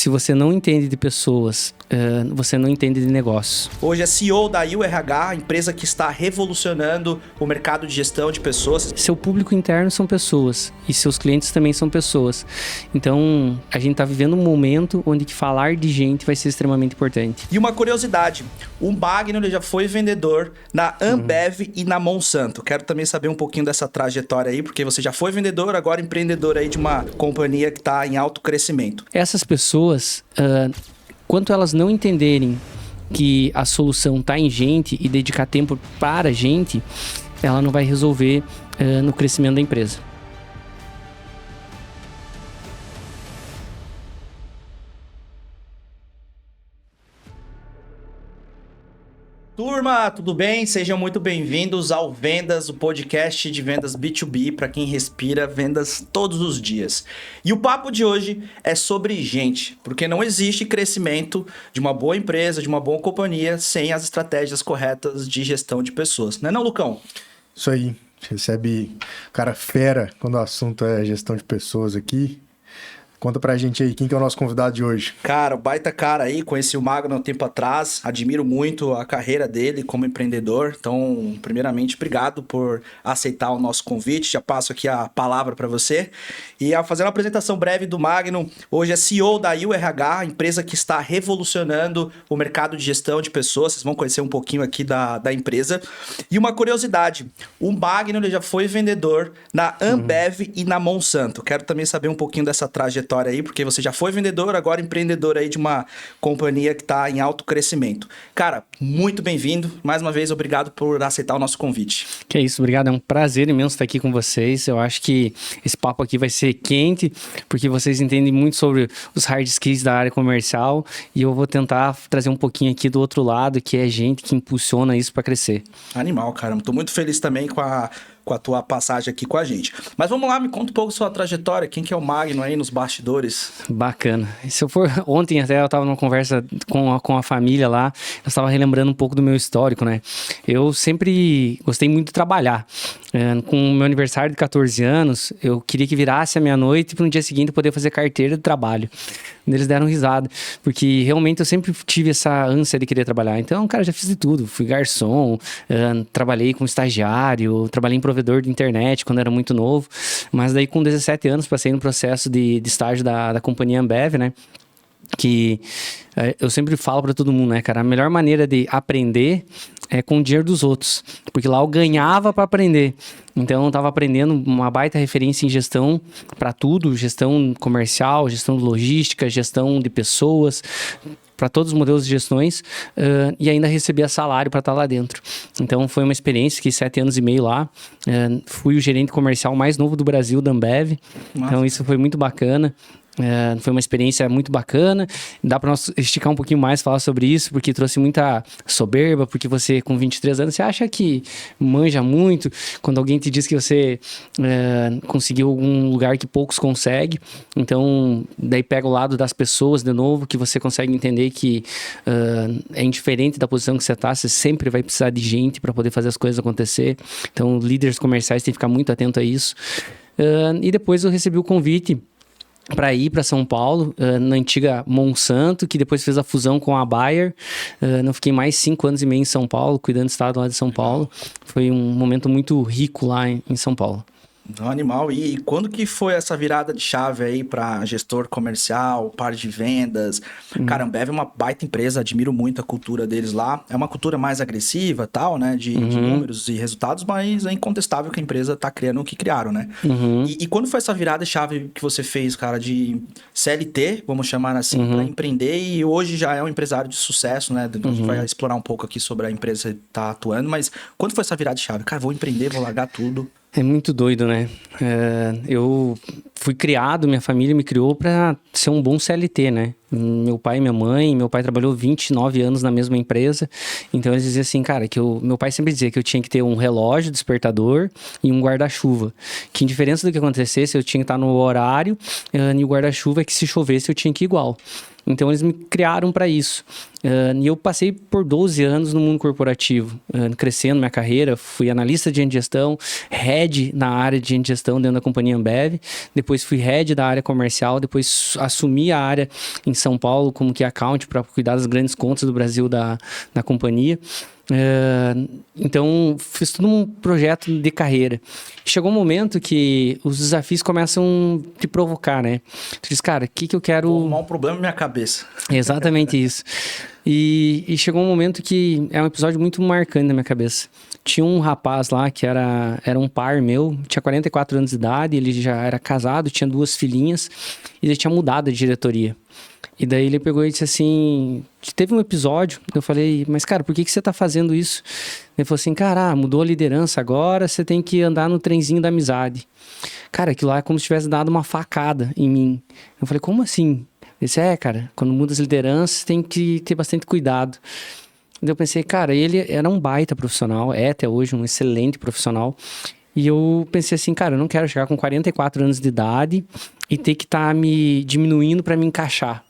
Se você não entende de pessoas, você não entende de negócios. Hoje é CEO da URH, empresa que está revolucionando o mercado de gestão de pessoas. Seu público interno são pessoas e seus clientes também são pessoas. Então, a gente está vivendo um momento onde que falar de gente vai ser extremamente importante. E uma curiosidade, o Magno ele já foi vendedor na Ambev e na Monsanto. Quero também saber um pouquinho dessa trajetória aí, porque você já foi vendedor, agora empreendedor aí de uma companhia que está em alto crescimento. Essas pessoas, quanto elas não entenderem que a solução está em gente e dedicar tempo para a gente, ela não vai resolver no crescimento da empresa. Turma, tudo bem? Sejam muito bem-vindos ao Vendas, o podcast de vendas B2B para quem respira vendas todos os dias. E o papo de hoje é sobre gente, porque não existe crescimento de uma boa empresa, de uma boa companhia, sem as estratégias corretas de gestão de pessoas. Não é não, Lucão? Isso aí, recebe cara fera quando o assunto é gestão de pessoas aqui. Conta pra gente aí, quem que é o nosso convidado de hoje? Cara, baita cara aí, conheci o Magno há um tempo atrás, admiro muito a carreira dele como empreendedor, então, primeiramente, obrigado por aceitar o nosso convite, já passo aqui a palavra para você. E a fazer uma apresentação breve do Magno, hoje é CEO da URH, empresa que está revolucionando o mercado de gestão de pessoas, vocês vão conhecer um pouquinho aqui da empresa. E uma curiosidade, o Magno ele já foi vendedor na Ambev e na Monsanto, quero também saber um pouquinho dessa trajetória aí, porque você já foi vendedor, agora empreendedor aí de uma companhia que está em alto crescimento. Cara, muito bem-vindo. Mais uma vez, obrigado por aceitar o nosso convite. Que é isso, obrigado. É um prazer imenso estar aqui com vocês. Eu acho que esse papo aqui vai ser quente, porque vocês entendem muito sobre os hard skills da área comercial e eu vou tentar trazer um pouquinho aqui do outro lado, que é gente que impulsiona isso para crescer. Animal, cara. Estou muito feliz também com a tua passagem aqui com a gente. Mas vamos lá, me conta um pouco sua trajetória. Quem que é o Magno aí nos bastidores? Bacana. Se eu for... Ontem até eu estava numa conversa com a família lá, eu estava relembrando um pouco do meu histórico, né? Eu sempre gostei muito de trabalhar. Com o meu aniversário de 14 anos, eu queria que virasse a meia-noite para no dia seguinte eu poder fazer carteira de trabalho. Eles deram risada, porque realmente eu sempre tive essa ânsia de querer trabalhar. Então, cara, já fiz de tudo. Fui garçom, trabalhei como estagiário, trabalhei em provedor de internet quando era muito novo. Mas daí com 17 anos passei no processo de estágio da companhia Ambev, né? Que eu sempre falo para todo mundo, né, cara? A melhor maneira de aprender é com o dinheiro dos outros. Porque lá eu ganhava para aprender. Então eu tava aprendendo uma baita referência em gestão para tudo. Gestão comercial, gestão de logística, gestão de pessoas, para todos os modelos de gestões, e ainda recebia salário para estar lá dentro. Então foi uma experiência, fiquei 7 anos e meio lá, fui o gerente comercial mais novo do Brasil da Ambev. Nossa. Então isso foi muito bacana. Foi uma experiência muito bacana. Dá para nós esticar um pouquinho mais, falar sobre isso, porque trouxe muita soberba, porque você com 23 anos, você acha que manja muito, quando alguém te diz que você conseguiu algum lugar que poucos conseguem. Então daí pega o lado das pessoas de novo, que você consegue entender que é indiferente da posição que você está, você sempre vai precisar de gente para poder fazer as coisas acontecer. Então líderes comerciais têm que ficar muito atento a isso. E depois eu recebi o convite para ir para São Paulo, na antiga Monsanto, que depois fez a fusão com a Bayer. Eu fiquei mais 5 anos e meio em São Paulo, cuidando do estado lá de São Paulo. Foi um momento muito rico lá em São Paulo. Animal. E quando que foi essa virada de chave aí para gestor comercial, par de vendas? Cara, a Ambev é uma baita empresa, admiro muito a cultura deles lá. É uma cultura mais agressiva, tal, né? De números e resultados, mas é incontestável que a empresa tá criando o que criaram, né? E quando foi essa virada de chave que você fez, cara, de CLT, vamos chamar assim, para empreender, e hoje já é um empresário de sucesso, né? A gente vai explorar um pouco aqui sobre a empresa que tá atuando, mas quando foi essa virada de chave? Cara, vou empreender, vou largar tudo. É muito doido, né? Eu fui criado, minha família me criou para ser um bom CLT, né? Meu pai e minha mãe, meu pai trabalhou 29 anos na mesma empresa, então eles diziam assim, cara, meu pai sempre dizia que eu tinha que ter um relógio despertador e um guarda-chuva, que indiferença do que acontecesse, eu tinha que estar no horário, e o guarda-chuva é que se chovesse eu tinha que ir igual. Então, eles me criaram para isso. E eu passei por 12 anos no mundo corporativo, crescendo minha carreira. Fui analista de gestão, head na área de gestão dentro da companhia Ambev. Depois fui head da área comercial. Depois assumi a área em São Paulo como que account para cuidar das grandes contas do Brasil da companhia. Então, fiz todo um projeto de carreira. Chegou um momento que os desafios começam a te provocar, né? Tu diz, cara, o que eu quero... Vou arrumar um problema na minha cabeça. Exatamente isso. E chegou um momento que é um episódio muito marcante na minha cabeça. Tinha um rapaz lá que era um par meu, tinha 44 anos de idade, ele já era casado, tinha 2 filhinhas, e ele tinha mudado de diretoria. E daí ele pegou e disse assim, teve um episódio, eu falei, mas cara, por que você tá fazendo isso? Ele falou assim, cara, mudou a liderança agora, você tem que andar no trenzinho da amizade. Cara, aquilo lá é como se tivesse dado uma facada em mim. Eu falei, como assim? Ele disse, cara, quando muda as lideranças tem que ter bastante cuidado. Daí eu pensei, cara, ele era um baita profissional, é até hoje um excelente profissional. E eu pensei assim, cara, eu não quero chegar com 44 anos de idade e ter que estar me diminuindo para me encaixar.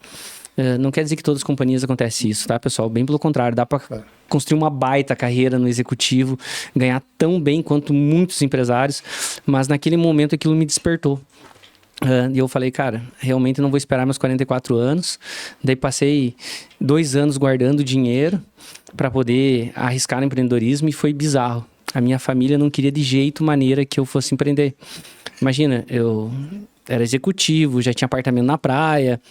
Não quer dizer que todas as companhias acontece isso, tá, pessoal? Bem pelo contrário, dá para construir uma baita carreira no executivo, ganhar tão bem quanto muitos empresários, mas naquele momento aquilo me despertou. E eu falei, cara, realmente não vou esperar meus 44 anos. Daí passei 2 anos guardando dinheiro para poder arriscar no empreendedorismo e foi bizarro. A minha família não queria de jeito, maneira que eu fosse empreender. Imagina, eu era executivo, já tinha apartamento na praia,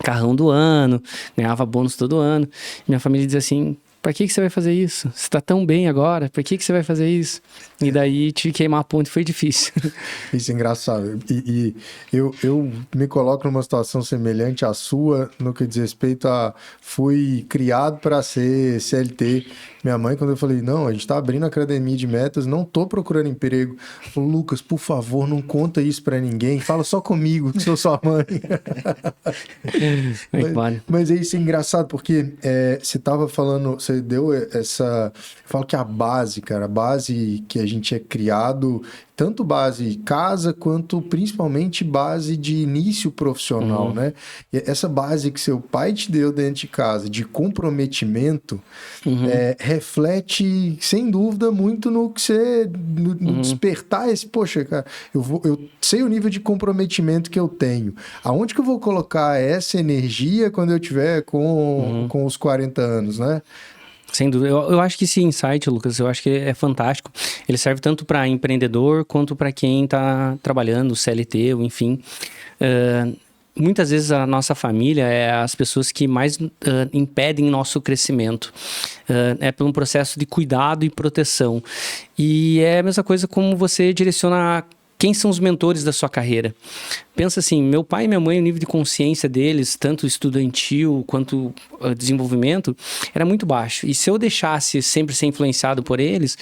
carrão do ano, ganhava bônus todo ano. Minha família dizia assim, pra que você vai fazer isso? Você tá tão bem agora, pra que você vai fazer isso? E daí tive que queimar a ponte, foi difícil. Isso é engraçado. E eu me coloco numa situação semelhante à sua, no que diz respeito a... Fui criado para ser CLT. Minha mãe, quando eu falei, não, a gente tá abrindo a academia de metas, não tô procurando emprego. Falou, Lucas, por favor, não conta isso para ninguém, fala só comigo, que sou sua mãe. Mas é isso, é engraçado, porque você tava falando, você deu essa... Eu falo que a base, cara, a base que a gente é criado, tanto base casa, quanto principalmente base de início profissional, né? E essa base que seu pai te deu dentro de casa, de comprometimento, reflete, sem dúvida, muito no que você... No despertar esse... Poxa, cara, eu sei o nível de comprometimento que eu tenho. Aonde que eu vou colocar essa energia quando eu tiver com os 40 anos, né? Sem dúvida. Eu acho que esse insight, Lucas, eu acho que é fantástico. Ele serve tanto para empreendedor quanto para quem está trabalhando, CLT, ou enfim. Muitas vezes a nossa família é as pessoas que mais impedem nosso crescimento. É por um processo de cuidado e proteção. E é a mesma coisa como você direciona quem são os mentores da sua carreira. Pensa assim, meu pai e minha mãe, o nível de consciência deles, tanto estudantil quanto desenvolvimento, era muito baixo. E se eu deixasse sempre ser influenciado por eles,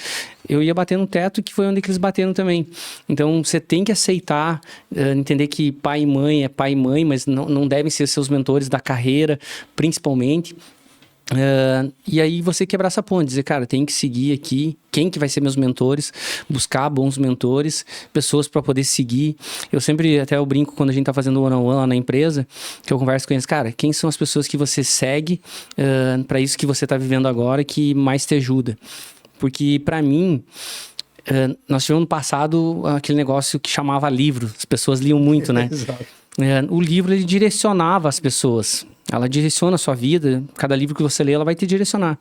eu ia bater no teto, que foi onde eles bateram também. Então, você tem que aceitar, entender que pai e mãe, mas não devem ser seus mentores da carreira, principalmente. E aí você quebrar essa ponte, dizer, cara, tem que seguir aqui, quem que vai ser meus mentores, buscar bons mentores, pessoas para poder seguir. Eu sempre, até eu brinco quando a gente tá fazendo one-on-one lá na empresa, que eu converso com eles, cara, quem são as pessoas que você segue para isso que você tá vivendo agora, que mais te ajuda? Porque para mim, nós tivemos no passado aquele negócio que chamava livro, as pessoas liam muito, né? Exato. O livro, ele direcionava as pessoas. Ela direciona a sua vida. Cada livro que você lê, ela vai te direcionar.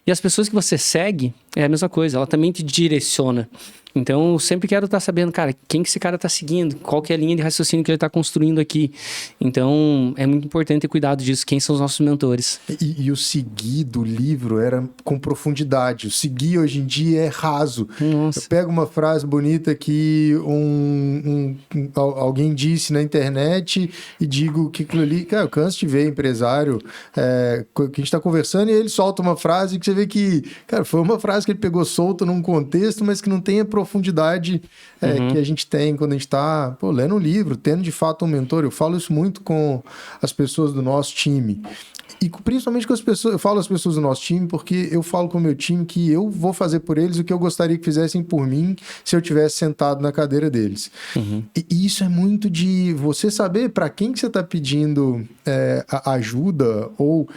E as pessoas que você segue, é a mesma coisa. Ela também te direciona. Então, eu sempre quero estar sabendo, cara, quem que esse cara está seguindo? Qual que é a linha de raciocínio que ele está construindo aqui? Então, é muito importante ter cuidado disso. Quem são os nossos mentores? E o seguir do livro era com profundidade. O seguir hoje em dia é raso. Nossa. Eu pego uma frase bonita que alguém disse na internet e digo que aquilo ali... Cara, eu canso de ver empresário que a gente está conversando e ele solta uma frase que você vê que... Cara, foi uma frase que ele pegou solta num contexto, mas que não tem a profundidade que a gente tem quando a gente está lendo um livro, tendo de fato um mentor. Eu falo isso muito com as pessoas do nosso time. E principalmente com as pessoas, eu falo às pessoas do nosso time, porque eu falo com o meu time que eu vou fazer por eles o que eu gostaria que fizessem por mim se eu tivesse sentado na cadeira deles. E isso é muito de você saber para quem que você está pedindo ajuda, ou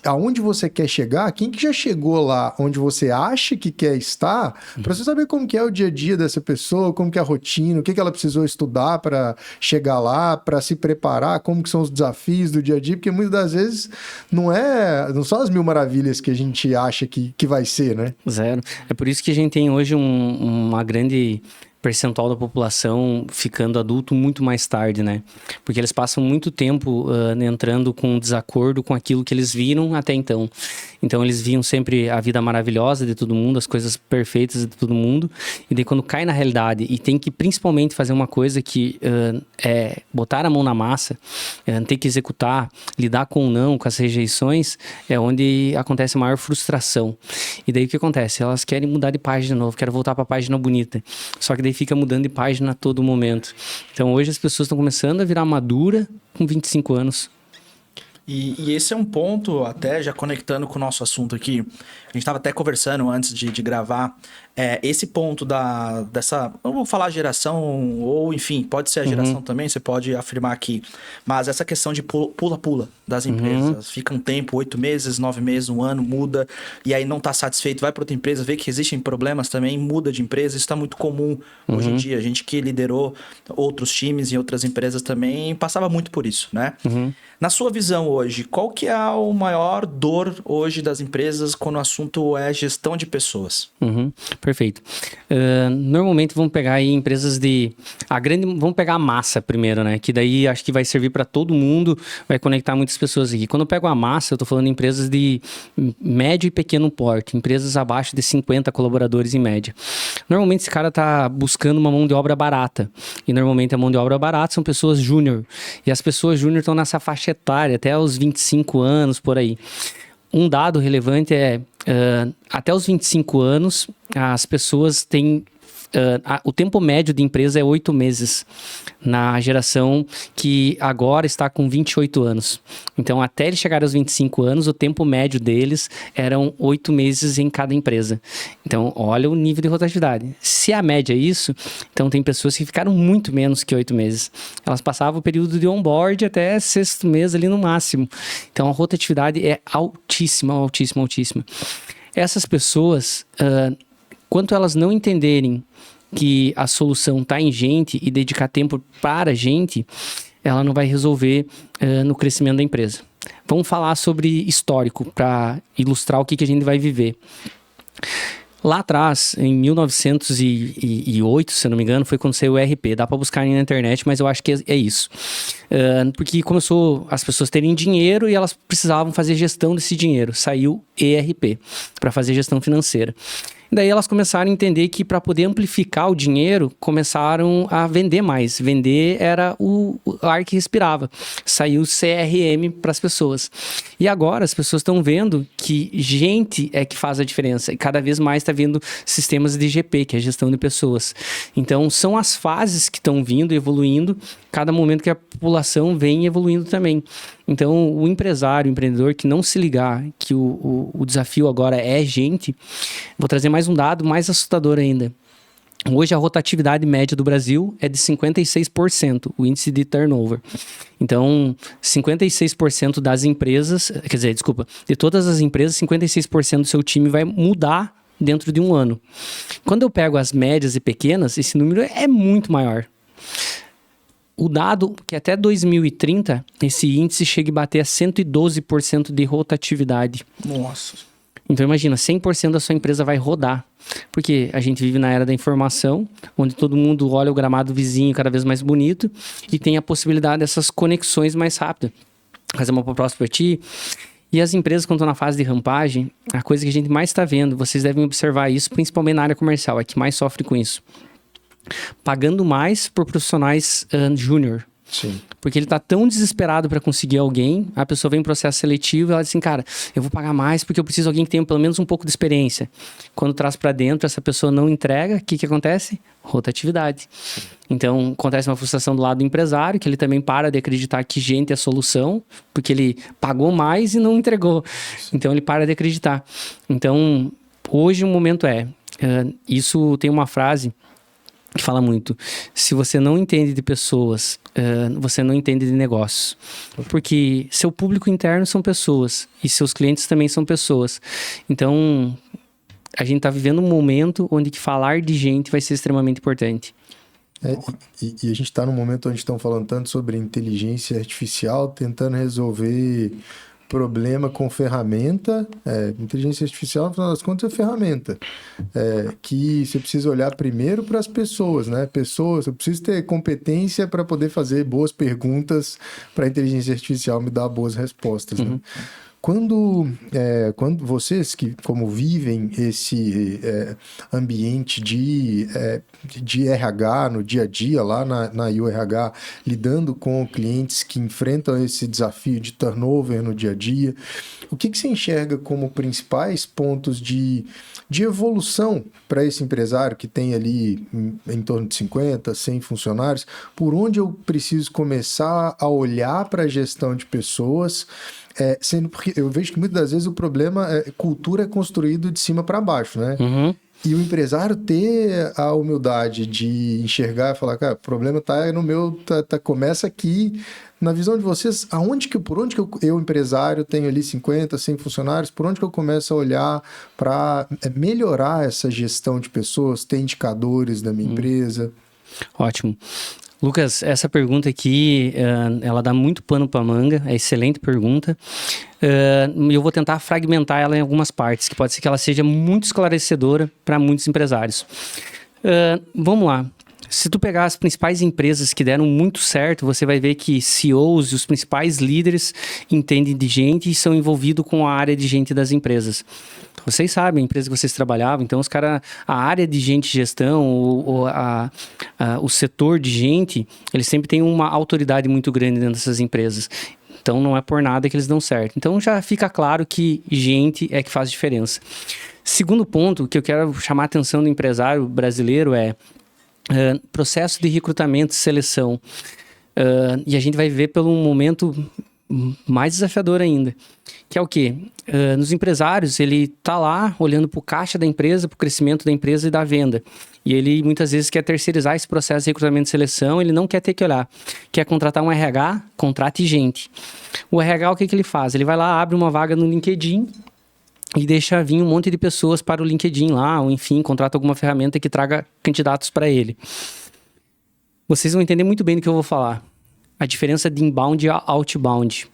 aonde você quer chegar, quem que já chegou lá onde você acha que quer estar, para você saber como que é o dia a dia dessa pessoa, como que é a rotina, o que que ela precisou estudar para chegar lá, para se preparar, como que são os desafios do dia a dia, porque muitas das vezes não são as mil maravilhas que a gente acha que vai ser, né? Zero. É por isso que a gente tem hoje uma grande percentual da população ficando adulto muito mais tarde, né? Porque eles passam muito tempo entrando com desacordo com aquilo que eles viram até então. Então, eles viam sempre a vida maravilhosa de todo mundo, as coisas perfeitas de todo mundo. E daí, quando cai na realidade e tem que, principalmente, fazer uma coisa que é botar a mão na massa, ter que executar, lidar com o não, com as rejeições, é onde acontece a maior frustração. E daí, o que acontece? Elas querem mudar de página de novo, querem voltar para a página bonita. Só que daí fica mudando de página a todo momento. Então, hoje as pessoas estão começando a virar madura com 25 anos. E esse é um ponto, até já conectando com o nosso assunto aqui, a gente estava até conversando antes de gravar, esse ponto dessa, não vou falar geração, ou enfim, pode ser a geração também, você pode afirmar aqui, mas essa questão de pula-pula das empresas, fica um tempo, 8 meses, 9 meses, um ano, muda, e aí não está satisfeito, vai para outra empresa, vê que existem problemas também, muda de empresa, isso está muito comum hoje em dia, a gente que liderou outros times e outras empresas também passava muito por isso, né? Na sua visão hoje, qual que é o maior dor hoje das empresas quando o assunto é gestão de pessoas? Perfeito. Normalmente vamos pegar aí empresas vamos pegar a massa primeiro, né? Que daí acho que vai servir para todo mundo, vai conectar muitas pessoas aqui. Quando eu pego a massa, eu tô falando de empresas de médio e pequeno porte, empresas abaixo de 50 colaboradores em média. Normalmente esse cara tá buscando uma mão de obra barata. E normalmente a mão de obra barata são pessoas júnior. E as pessoas júnior estão nessa faixa etária, até os 25 anos, por aí. Um dado relevante até os 25 anos, as pessoas têm... o tempo médio de empresa é 8 meses, na geração que agora está com 28 anos. Então, até eles chegarem aos 25 anos, o tempo médio deles eram 8 meses em cada empresa. Então, olha o nível de rotatividade. Se a média é isso, então tem pessoas que ficaram muito menos que 8 meses. Elas passavam o período de onboard até 6º mês ali no máximo. Então, a rotatividade é altíssima, altíssima, altíssima. Essas pessoas, quanto elas não entenderem que a solução está em gente e dedicar tempo para a gente, ela não vai resolver no crescimento da empresa. Vamos falar sobre histórico para ilustrar o que a gente vai viver. Lá atrás, em 1908, se eu não me engano, foi quando saiu o ERP. Dá para buscar na internet, mas eu acho que é isso. Porque começou as pessoas terem dinheiro e elas precisavam fazer gestão desse dinheiro. Saiu ERP, para fazer gestão financeira. Daí elas começaram a entender que para poder amplificar o dinheiro, começaram a vender mais. Vender era o ar que respirava. Saiu o CRM para as pessoas. E agora as pessoas estão vendo que gente é que faz a diferença. E cada vez mais está vindo sistemas de GP, que é gestão de pessoas. Então são as fases que estão vindo, evoluindo, cada momento que a população vem evoluindo também. Então, o empresário, o empreendedor que não se ligar que o desafio agora é gente, vou trazer mais um dado mais assustador ainda. Hoje, a rotatividade média do Brasil é de 56%, o índice de turnover. Então, 56% das empresas, quer dizer, desculpa, de todas as empresas, 56% do seu time vai mudar dentro de um ano. Quando eu pego as médias e pequenas, esse número é muito maior. O dado que até 2030, esse índice chega a bater a 112% de rotatividade. Nossa. Então imagina, 100% da sua empresa vai rodar. Porque a gente vive na era da informação, onde todo mundo olha o gramado vizinho cada vez mais bonito e tem a possibilidade dessas conexões mais rápidas. Fazer uma proposta para ti. E as empresas, quando estão na fase de rampagem, a coisa que a gente mais está vendo, vocês devem observar isso, principalmente na área comercial, é que mais sofre com isso. Pagando mais por profissionais júnior. Sim. Porque ele tá tão desesperado para conseguir alguém, a pessoa vem em processo seletivo e ela diz assim, cara, eu vou pagar mais porque eu preciso de alguém que tenha pelo menos um pouco de experiência. Quando traz para dentro, essa pessoa não entrega, o que acontece? Rotatividade. Então, acontece uma frustração do lado do empresário, que ele também para de acreditar que gente é a solução, porque ele pagou mais e não entregou. Então, ele para de acreditar. Então, hoje o momento isso tem uma frase que fala muito, se você não entende de pessoas, você não entende de negócios. Porque seu público interno são pessoas, e seus clientes também são pessoas. Então, a gente está vivendo um momento onde que falar de gente vai ser extremamente importante. E a gente está num momento onde estão falando tanto sobre inteligência artificial, tentando resolver problema com ferramenta. Inteligência artificial, no final das contas, é ferramenta. Que você precisa olhar primeiro para as pessoas, né? Pessoas, eu preciso ter competência para poder fazer boas perguntas para a inteligência artificial me dar boas respostas, né? Quando vocês que como vivem esse ambiente de RH no dia a dia lá na URH, lidando com clientes que enfrentam esse desafio de turnover no dia a dia, o que você enxerga como principais pontos de evolução para esse empresário que tem ali em torno de 50, 100 funcionários? Por onde eu preciso começar a olhar para a gestão de pessoas? Sendo porque eu vejo que muitas das vezes o problema cultura é construído de cima para baixo, né? Uhum. E o empresário ter a humildade de enxergar e falar, cara, o problema tá no meu, começa aqui. Na visão de vocês, por onde que eu empresário, tenho ali 50, 100 funcionários, por onde que eu começo a olhar para melhorar essa gestão de pessoas, ter indicadores da minha empresa? Ótimo. Lucas, essa pergunta aqui, ela dá muito pano para manga, é excelente pergunta. Eu vou tentar fragmentar ela em algumas partes, que pode ser que ela seja muito esclarecedora para muitos empresários. Vamos lá. Se tu pegar as principais empresas que deram muito certo, você vai ver que CEOs e os principais líderes entendem de gente e são envolvidos com a área de gente das empresas. Vocês sabem, a empresa que vocês trabalhavam, então os caras, a área de gente de gestão, o setor de gente, eles sempre têm uma autoridade muito grande dentro dessas empresas. Então não é por nada que eles dão certo. Então já fica claro que gente é que faz diferença. Segundo ponto que eu quero chamar a atenção do empresário brasileiro processo de recrutamento e seleção. E a gente vai ver pelo momento mais desafiador ainda. Que é o quê? Nos empresários, ele tá lá olhando para o caixa da empresa, para o crescimento da empresa e da venda. E ele muitas vezes quer terceirizar esse processo de recrutamento e seleção, ele não quer ter que olhar. Quer contratar um RH, contrate gente. O RH, o que ele faz? Ele vai lá, abre uma vaga no LinkedIn e deixa vir um monte de pessoas para o LinkedIn lá, ou enfim, contrata alguma ferramenta que traga candidatos para ele. Vocês vão entender muito bem do que eu vou falar. A diferença de inbound e outbound.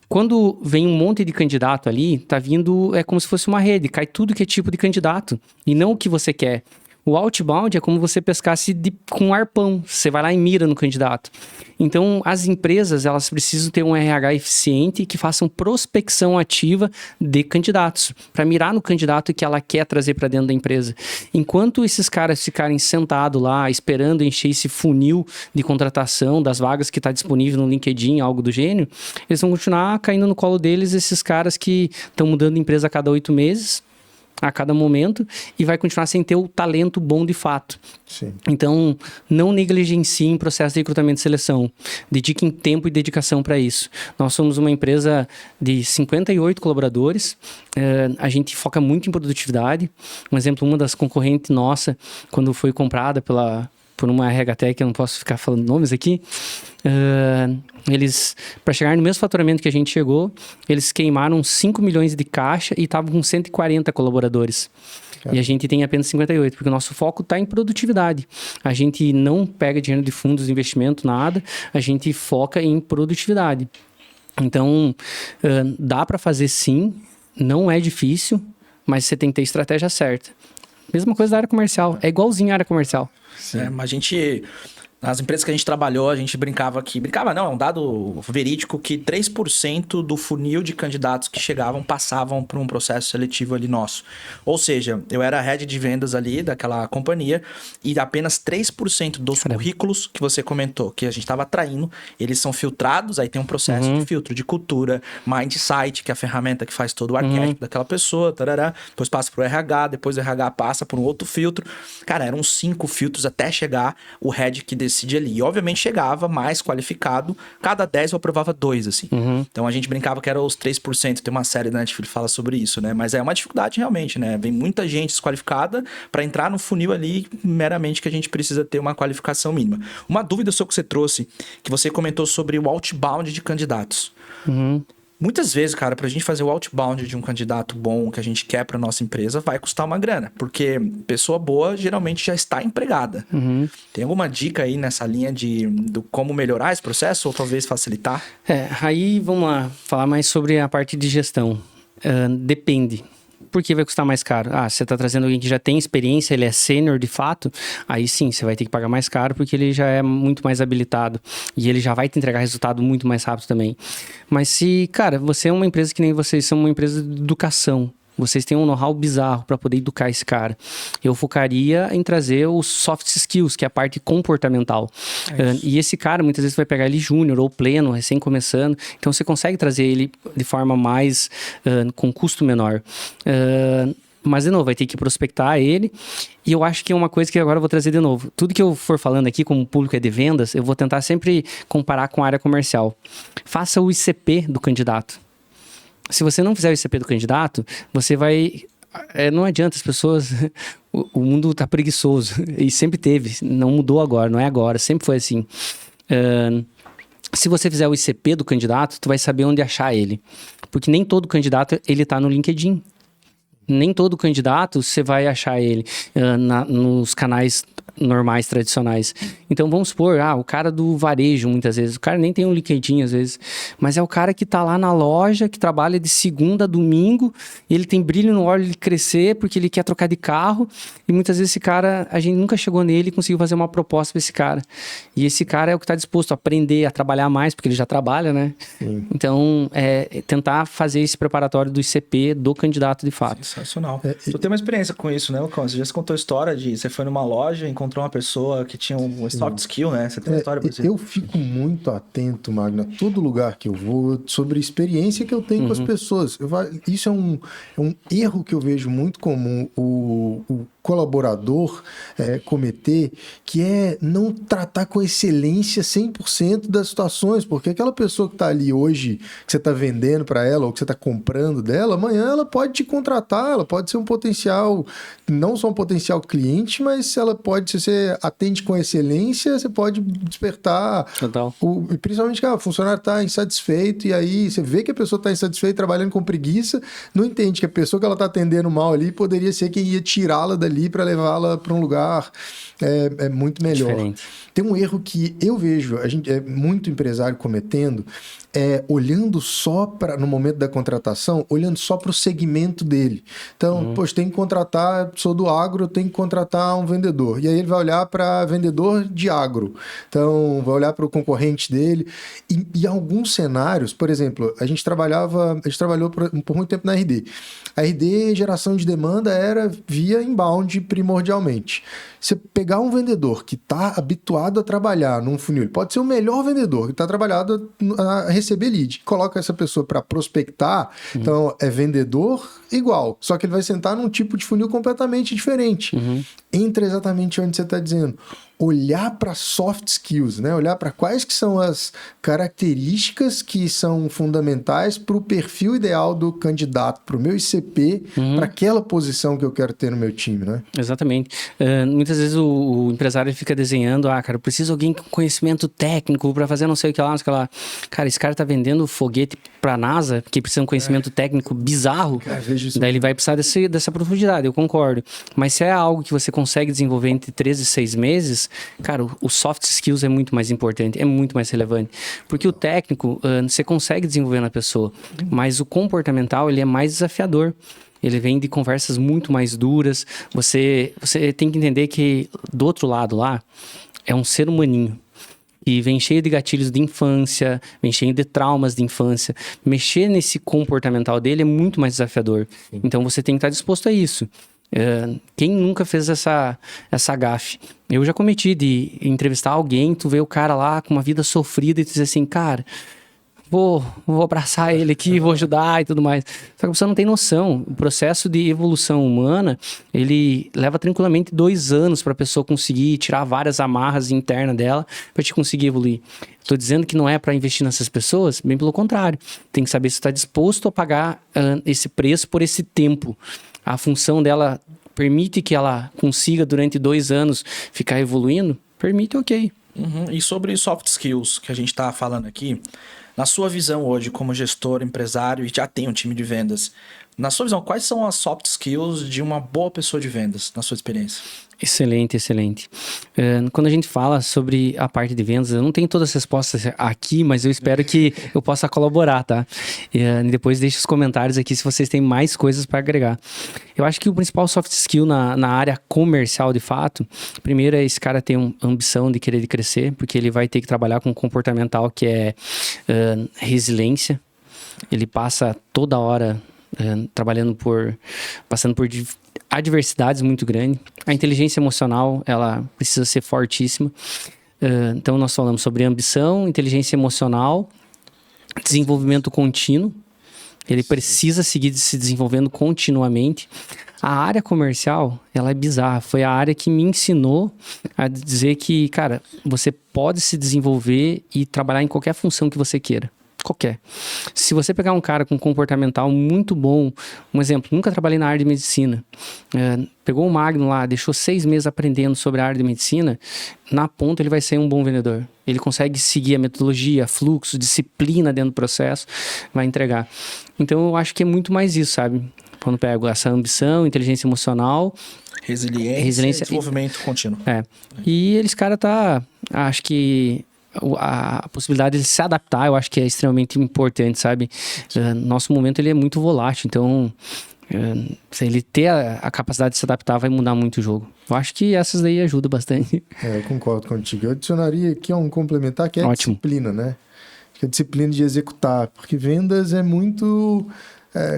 Quando vem um monte de candidato ali, tá vindo, é como se fosse uma rede, cai tudo que é tipo de candidato, e não o que você quer. O outbound é como você pescasse com um arpão, você vai lá e mira no candidato. Então, as empresas, elas precisam ter um RH eficiente que façam prospecção ativa de candidatos, para mirar no candidato que ela quer trazer para dentro da empresa. Enquanto esses caras ficarem sentados lá, esperando encher esse funil de contratação das vagas que está disponível no LinkedIn, algo do gênero, eles vão continuar caindo no colo deles, esses caras que estão mudando de empresa a cada 8 meses, a cada momento, e vai continuar sem ter o talento bom de fato. Sim. Então, não negligenciem processo de recrutamento e seleção. Dediquem tempo e dedicação para isso. Nós somos uma empresa de 58 colaboradores, a gente foca muito em produtividade. Um exemplo, uma das concorrentes nossa, quando foi comprada por uma RH Tech, eu não posso ficar falando nomes aqui, eles, para chegar no mesmo faturamento que a gente chegou, eles queimaram 5 milhões de caixa e estavam com 140 colaboradores. E a gente tem apenas 58, porque o nosso foco está em produtividade. A gente não pega dinheiro de fundos de investimento, nada, a gente foca em produtividade. Então, dá para fazer sim, não é difícil, mas você tem que ter estratégia certa. Mesma coisa da área comercial, é igualzinho à área comercial. Mas a gente Nas empresas que a gente trabalhou, a gente brincava que... Brincava não, é um dado verídico que 3% do funil de candidatos que chegavam passavam por um processo seletivo ali nosso. Ou seja, eu era head de vendas ali daquela companhia e apenas 3% dos currículos que você comentou, que a gente estava atraindo, eles são filtrados, aí tem um processo de filtro de cultura, Mindsight, que é a ferramenta que faz todo o arquétipo daquela pessoa, tarará, depois passa pro RH, depois o RH passa por um outro filtro. Cara, eram 5 filtros até chegar o head que decide ali. E obviamente chegava mais qualificado, cada 10 eu aprovava 2, assim. Então a gente brincava que era os 3%, tem uma série da Netflix que fala sobre isso, né? Mas é uma dificuldade realmente, né? Vem muita gente desqualificada para entrar no funil ali, meramente que a gente precisa ter uma qualificação mínima. Uma dúvida sobre o que você trouxe, que você comentou sobre o outbound de candidatos. Muitas vezes, cara, pra gente fazer o outbound de um candidato bom que a gente quer pra nossa empresa, vai custar uma grana. Porque pessoa boa geralmente já está empregada. Tem alguma dica aí nessa linha do como melhorar esse processo ou talvez facilitar? Aí vamos lá, falar mais sobre a parte de gestão. Depende. Por que vai custar mais caro? Você está trazendo alguém que já tem experiência, ele é sênior de fato, aí sim, você vai ter que pagar mais caro porque ele já é muito mais habilitado e ele já vai te entregar resultado muito mais rápido também. Mas se, cara, você é uma empresa que nem vocês são uma empresa de educação, vocês têm um know-how bizarro para poder educar esse cara. Eu focaria em trazer os soft skills, que é a parte comportamental. E esse cara, muitas vezes, vai pegar ele júnior ou pleno, recém começando. Então, você consegue trazer ele de forma mais... com custo menor. Mas, de novo, vai ter que prospectar ele. E eu acho que é uma coisa que agora eu vou trazer de novo. Tudo que eu for falando aqui, como o público é de vendas, eu vou tentar sempre comparar com a área comercial. Faça o ICP do candidato. Se você não fizer o ICP do candidato, você vai... não adianta, as pessoas... o mundo tá preguiçoso. E sempre teve. Não mudou agora, não é agora. Sempre foi assim. Se você fizer o ICP do candidato, tu vai saber onde achar ele. Porque nem todo candidato, ele tá no LinkedIn. Nem todo candidato você vai achar ele nos canais normais, tradicionais. Então, vamos supor, o cara do varejo, muitas vezes. O cara nem tem um LinkedIn, às vezes. Mas é o cara que tá lá na loja, que trabalha de segunda a domingo, e ele tem brilho no olho de crescer, porque ele quer trocar de carro. E muitas vezes esse cara, a gente nunca chegou nele e conseguiu fazer uma proposta para esse cara. E esse cara é o que tá disposto a aprender, a trabalhar mais, porque ele já trabalha, né? Sim. Então, tentar fazer esse preparatório do ICP do candidato de fato. Sensacional. Tu tem uma experiência com isso, né, Lucão? Você já se contou a história de você foi numa loja, encontrou uma pessoa que tinha um soft skill, né? Você tem uma história pra você. Eu fico muito atento, Magno, a todo lugar que eu vou, sobre a experiência que eu tenho com as pessoas. Isso é um erro que eu vejo muito comum, o colaborador cometer, que é não tratar com excelência 100% das situações, porque aquela pessoa que está ali hoje, que você está vendendo para ela, ou que você está comprando dela, amanhã ela pode te contratar, ela pode ser um potencial, não só um potencial cliente, mas ela pode, se você atende com excelência, você pode despertar, principalmente que o funcionário está insatisfeito, e aí você vê que a pessoa está insatisfeita, trabalhando com preguiça, não entende que a pessoa que ela está atendendo mal ali poderia ser quem ia tirá-la dali para levá-la para um lugar muito melhor. Diferente. Tem um erro que eu vejo, muito empresário cometendo, olhando só no momento da contratação, olhando só para o segmento dele. Então, poxa, tem que contratar, sou do agro, eu tenho que contratar um vendedor. E aí ele vai olhar para vendedor de agro. Então, vai olhar para o concorrente dele. E alguns cenários, por exemplo, a gente trabalhou por muito tempo na RD. A RD, geração de demanda, era via inbound primordialmente. Você pegar um vendedor que está habituado a trabalhar num funil, pode ser o melhor vendedor que está trabalhado a receber lead, coloca essa pessoa para prospectar, então é vendedor igual, só que ele vai sentar num tipo de funil completamente diferente. Entra exatamente onde você está dizendo. Olhar para soft skills, né? Olhar para quais que são as características que são fundamentais para o perfil ideal do candidato, para o meu ICP, para aquela posição que eu quero ter no meu time, né? Exatamente. Muitas vezes o empresário fica desenhando, cara, eu preciso de alguém com conhecimento técnico para fazer não sei o que lá, não sei o que lá. Cara, esse cara tá vendendo foguete para a NASA, porque precisa de um conhecimento técnico bizarro, daí ele vai precisar dessa profundidade, eu concordo. Mas se é algo que você consegue desenvolver entre 3 e 6 meses, cara, o soft skills é muito mais importante, é muito mais relevante. Porque o técnico, você consegue desenvolver na pessoa, mas o comportamental, ele é mais desafiador. Ele vem de conversas muito mais duras. Você tem que entender que, do outro lado lá, é um ser humaninho. E vem cheio de gatilhos de infância, vem cheio de traumas de infância. Mexer nesse comportamental dele é muito mais desafiador. Então você tem que estar disposto a isso. Quem nunca fez essa gafe? Eu já cometi de entrevistar alguém, tu vê o cara lá com uma vida sofrida e tu diz assim, cara, vou abraçar ele aqui, vou ajudar e tudo mais. Só que você não tem noção. O processo de evolução humana, ele leva tranquilamente 2 anos para a pessoa conseguir tirar várias amarras internas dela para te conseguir evoluir. Estou dizendo que não é para investir nessas pessoas, bem pelo contrário. Tem que saber se está disposto a pagar esse preço por esse tempo. A função dela permite que ela consiga durante 2 anos ficar evoluindo? Permite, ok. E sobre soft skills que a gente está falando aqui, na sua visão hoje como gestor, empresário e já tem um time de vendas, na sua visão, quais são as soft skills de uma boa pessoa de vendas, na sua experiência? Excelente, excelente. Quando a gente fala sobre a parte de vendas, eu não tenho todas as respostas aqui, mas eu espero que eu possa colaborar, tá? E depois deixe os comentários aqui se vocês têm mais coisas para agregar. Eu acho que o principal soft skill na área comercial, de fato, primeiro é esse cara ter uma ambição de querer crescer, porque ele vai ter que trabalhar com um comportamental que é resiliência. Ele passa toda hora passando por adversidades muito grandes. A inteligência emocional, ela precisa ser fortíssima. Então, nós falamos sobre ambição, inteligência emocional, desenvolvimento contínuo. Ele precisa seguir se desenvolvendo continuamente. A área comercial, ela é bizarra. Foi a área que me ensinou a dizer que, cara, você pode se desenvolver e trabalhar em qualquer função que você queira. Qualquer. Se você pegar um cara com comportamental muito bom, um exemplo, nunca trabalhei na área de medicina, pegou o Magno lá, deixou 6 meses aprendendo sobre a área de medicina, na ponta ele vai ser um bom vendedor. Ele consegue seguir a metodologia, fluxo, disciplina dentro do processo, vai entregar. Então eu acho que é muito mais isso, sabe? Quando pego essa ambição, inteligência emocional, resiliência e desenvolvimento contínuo. E eles, cara, acho que a possibilidade de se adaptar, eu acho que é extremamente importante, sabe? Nosso momento, ele é muito volátil, então se ele ter a capacidade de se adaptar, vai mudar muito o jogo. Eu acho que essas daí ajudam bastante. Eu concordo contigo. Eu adicionaria aqui um complementar que é a disciplina, né? Que é a disciplina de executar, porque vendas é muito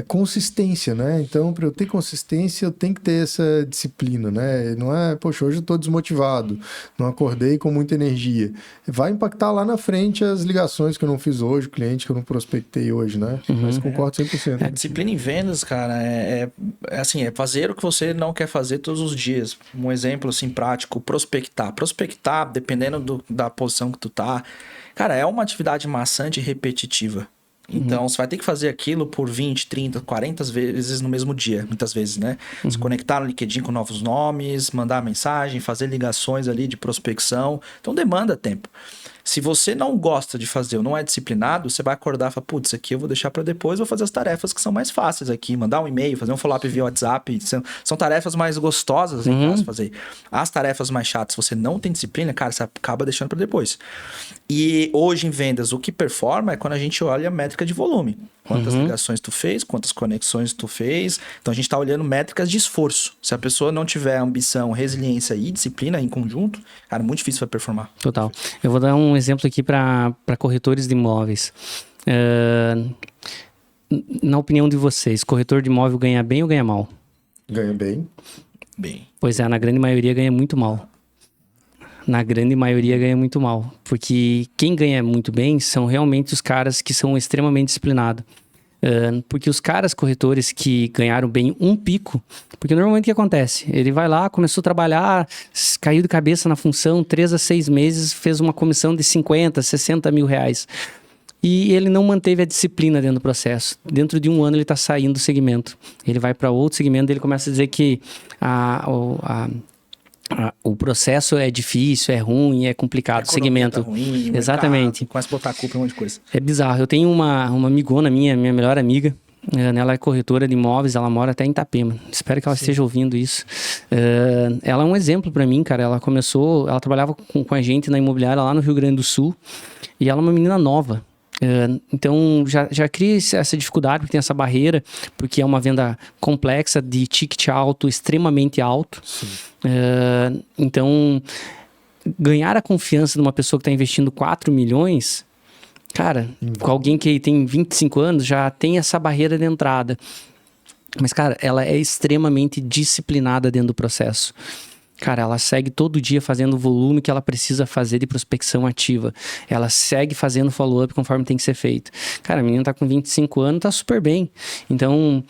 consistência, né? Então, para eu ter consistência, eu tenho que ter essa disciplina, né? Não é, poxa, hoje eu tô desmotivado, não acordei com muita energia. Vai impactar lá na frente as ligações que eu não fiz hoje, o cliente que eu não prospectei hoje, né? Mas concordo 100%. Disciplina em vendas, cara, é fazer o que você não quer fazer todos os dias. Um exemplo, assim, prático, prospectar. Prospectar, dependendo da posição que tu tá, cara, é uma atividade maçante e repetitiva. Então, você vai ter que fazer aquilo por 20, 30, 40 vezes no mesmo dia, muitas vezes, né? Se conectar no LinkedIn com novos nomes, mandar mensagem, fazer ligações ali de prospecção. Então, demanda tempo. Se você não gosta de fazer ou não é disciplinado, você vai acordar e falar, putz, isso aqui eu vou deixar para depois, vou fazer as tarefas que são mais fáceis aqui, mandar um e-mail, fazer um follow-up via WhatsApp, são tarefas mais gostosas em fazer. As tarefas mais chatas, você não tem disciplina, cara, você acaba deixando para depois. E hoje em vendas, o que performa é quando a gente olha a métrica de volume. Quantas ligações tu fez, quantas conexões tu fez. Então a gente está olhando métricas de esforço. Se a pessoa não tiver ambição, resiliência e disciplina em conjunto, cara, muito difícil vai performar. Total. Eu vou dar um exemplo aqui para corretores de imóveis. Na opinião de vocês, corretor de imóvel ganha bem ou ganha mal? Ganha bem. Bem. Pois é, na grande maioria ganha muito mal. Na grande maioria ganha muito mal. Porque quem ganha muito bem são realmente os caras que são extremamente disciplinados. Porque os caras corretores que ganharam bem um pico, porque normalmente o que acontece? Ele vai lá, começou a trabalhar, caiu de cabeça na função, 3 a 6 meses, fez uma comissão de 50, 60 mil reais. E ele não manteve a disciplina dentro do processo. Dentro de um ano ele está saindo do segmento. Ele vai para outro segmento e ele começa a dizer que o processo é difícil, é ruim, é complicado, o segmento. Tá ruim, exatamente. Mercado, começa a botar a culpa em um monte de coisa. É bizarro. Eu tenho uma amigona minha melhor amiga. Ela é corretora de imóveis, ela mora até em Itapema. Espero que ela esteja ouvindo isso. Ela é um exemplo para mim, cara. Ela trabalhava com a gente na imobiliária lá no Rio Grande do Sul. E ela é uma menina nova. Então já cria essa dificuldade, porque tem essa barreira, porque é uma venda complexa, de ticket alto, extremamente alto. Então ganhar a confiança de uma pessoa que está investindo 4 milhões, cara, com alguém que tem 25 anos, já tem essa barreira de entrada. Mas, cara, ela é extremamente disciplinada dentro do processo. Cara, ela segue todo dia fazendo o volume que ela precisa fazer de prospecção ativa. Ela segue fazendo follow-up conforme tem que ser feito. Cara, a menina tá com 25 anos, tá super bem. Então,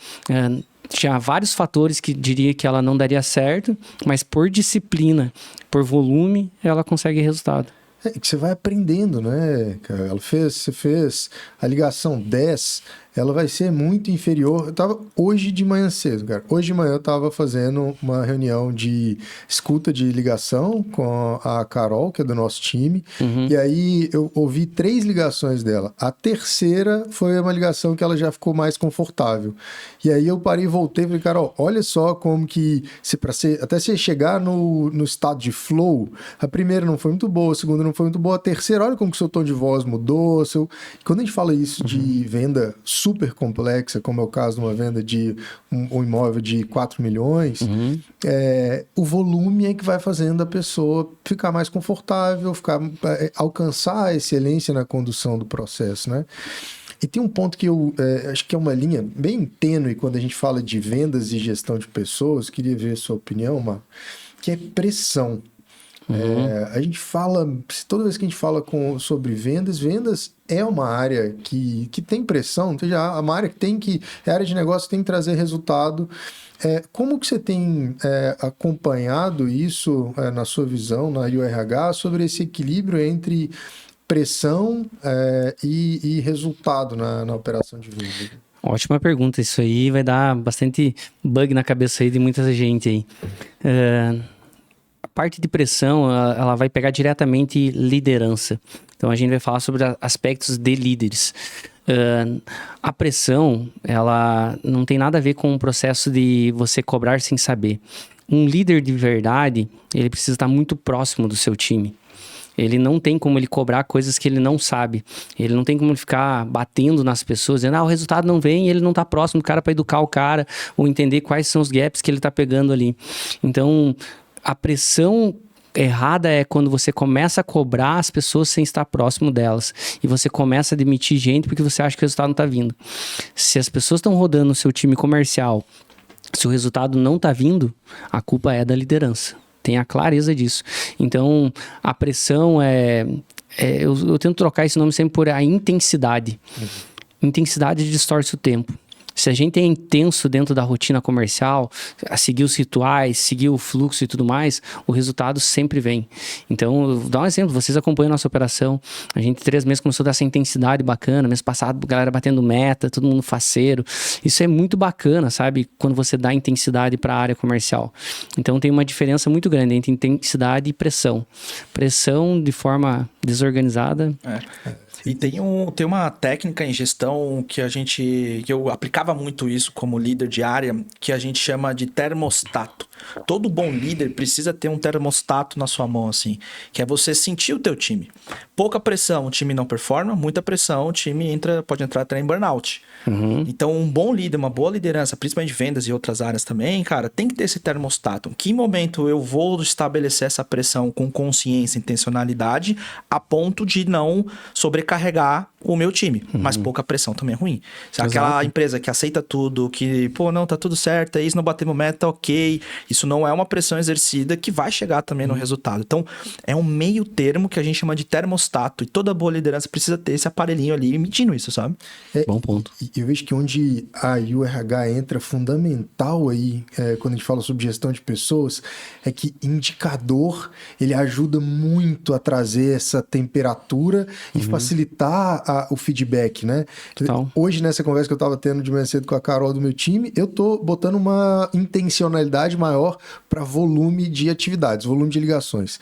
tinha vários fatores que diria que ela não daria certo, mas por disciplina, por volume, ela consegue resultado. Que você vai aprendendo, né, cara? Você fez a ligação 10, ela vai ser muito inferior. Eu tava hoje de manhã cedo, cara. Hoje de manhã eu tava fazendo uma reunião de escuta de ligação com a Carol, que é do nosso time. E aí eu ouvi 3 ligações dela. A terceira foi uma ligação que ela já ficou mais confortável. E aí eu parei e voltei e falei, Carol, olha só como que até você chegar no estado de flow, a primeira não foi muito boa, a segunda não foi muito boa, a terceira, olha como que o seu tom de voz mudou. Quando a gente fala isso de venda super complexa, como é o caso de uma venda de um imóvel de 4 milhões, o volume é que vai fazendo a pessoa ficar mais confortável, alcançar a excelência na condução do processo, né? E tem um ponto que eu acho que é uma linha bem tênue quando a gente fala de vendas e gestão de pessoas, queria ver a sua opinião, Marco, que é pressão. A gente fala, toda vez que a gente fala sobre vendas é uma área que tem pressão, ou seja, é uma área é área de negócio que tem que trazer resultado. Como que você tem acompanhado isso na sua visão, na URH, sobre esse equilíbrio entre pressão e resultado na operação de venda? Ótima pergunta, isso aí vai dar bastante bug na cabeça aí de muita gente aí. A parte de pressão, ela vai pegar diretamente liderança. Então, a gente vai falar sobre aspectos de líderes. A pressão, ela não tem nada a ver com o processo de você cobrar sem saber. Um líder de verdade, ele precisa estar muito próximo do seu time. Ele não tem como ele cobrar coisas que ele não sabe. Ele não tem como ele ficar batendo nas pessoas, dizendo, o resultado não vem e ele não está próximo do cara para educar o cara ou entender quais são os gaps que ele está pegando ali. Então, a pressão errada é quando você começa a cobrar as pessoas sem estar próximo delas. E você começa a demitir gente porque você acha que o resultado não está vindo. Se as pessoas estão rodando no seu time comercial, se o resultado não está vindo, a culpa é da liderança. Tenha clareza disso. Então, a pressão eu tento trocar esse nome sempre por a intensidade. Intensidade distorce o tempo. Se a gente é intenso dentro da rotina comercial, a seguir os rituais, seguir o fluxo e tudo mais, o resultado sempre vem. Então, eu vou dar um exemplo, vocês acompanham a nossa operação, a gente 3 meses começou a dar essa intensidade bacana, mês passado a galera batendo meta, todo mundo faceiro, isso é muito bacana, sabe, quando você dá intensidade para a área comercial. Então, tem uma diferença muito grande entre intensidade e pressão. Pressão de forma desorganizada... E tem uma técnica em gestão que eu aplicava muito isso como líder de área, que a gente chama de termostato. Todo bom líder precisa ter um termostato na sua mão, assim, que é você sentir o teu time. Pouca pressão, o time não performa, muita pressão, o time pode entrar até em burnout. Então, um bom líder, uma boa liderança, principalmente vendas e outras áreas também, cara, tem que ter esse termostato. Em que momento eu vou estabelecer essa pressão com consciência, intencionalidade, a ponto de não sobrecarregar o meu time, mas pouca pressão também é ruim. Se aquela empresa que aceita tudo, que, não, tá tudo certo, isso não batemos meta, ok, isso não é uma pressão exercida que vai chegar também no resultado. Então, é um meio termo que a gente chama de termostato, e toda boa liderança precisa ter esse aparelhinho ali medindo isso, sabe? Bom ponto. Eu vejo que onde a URH entra fundamental aí, quando a gente fala sobre gestão de pessoas, é que indicador, ele ajuda muito a trazer essa temperatura e facilitar o feedback, né? Total. Hoje, nessa conversa que eu estava tendo de manhã cedo com a Carol do meu time, eu tô botando uma intencionalidade maior para volume de atividades, volume de ligações.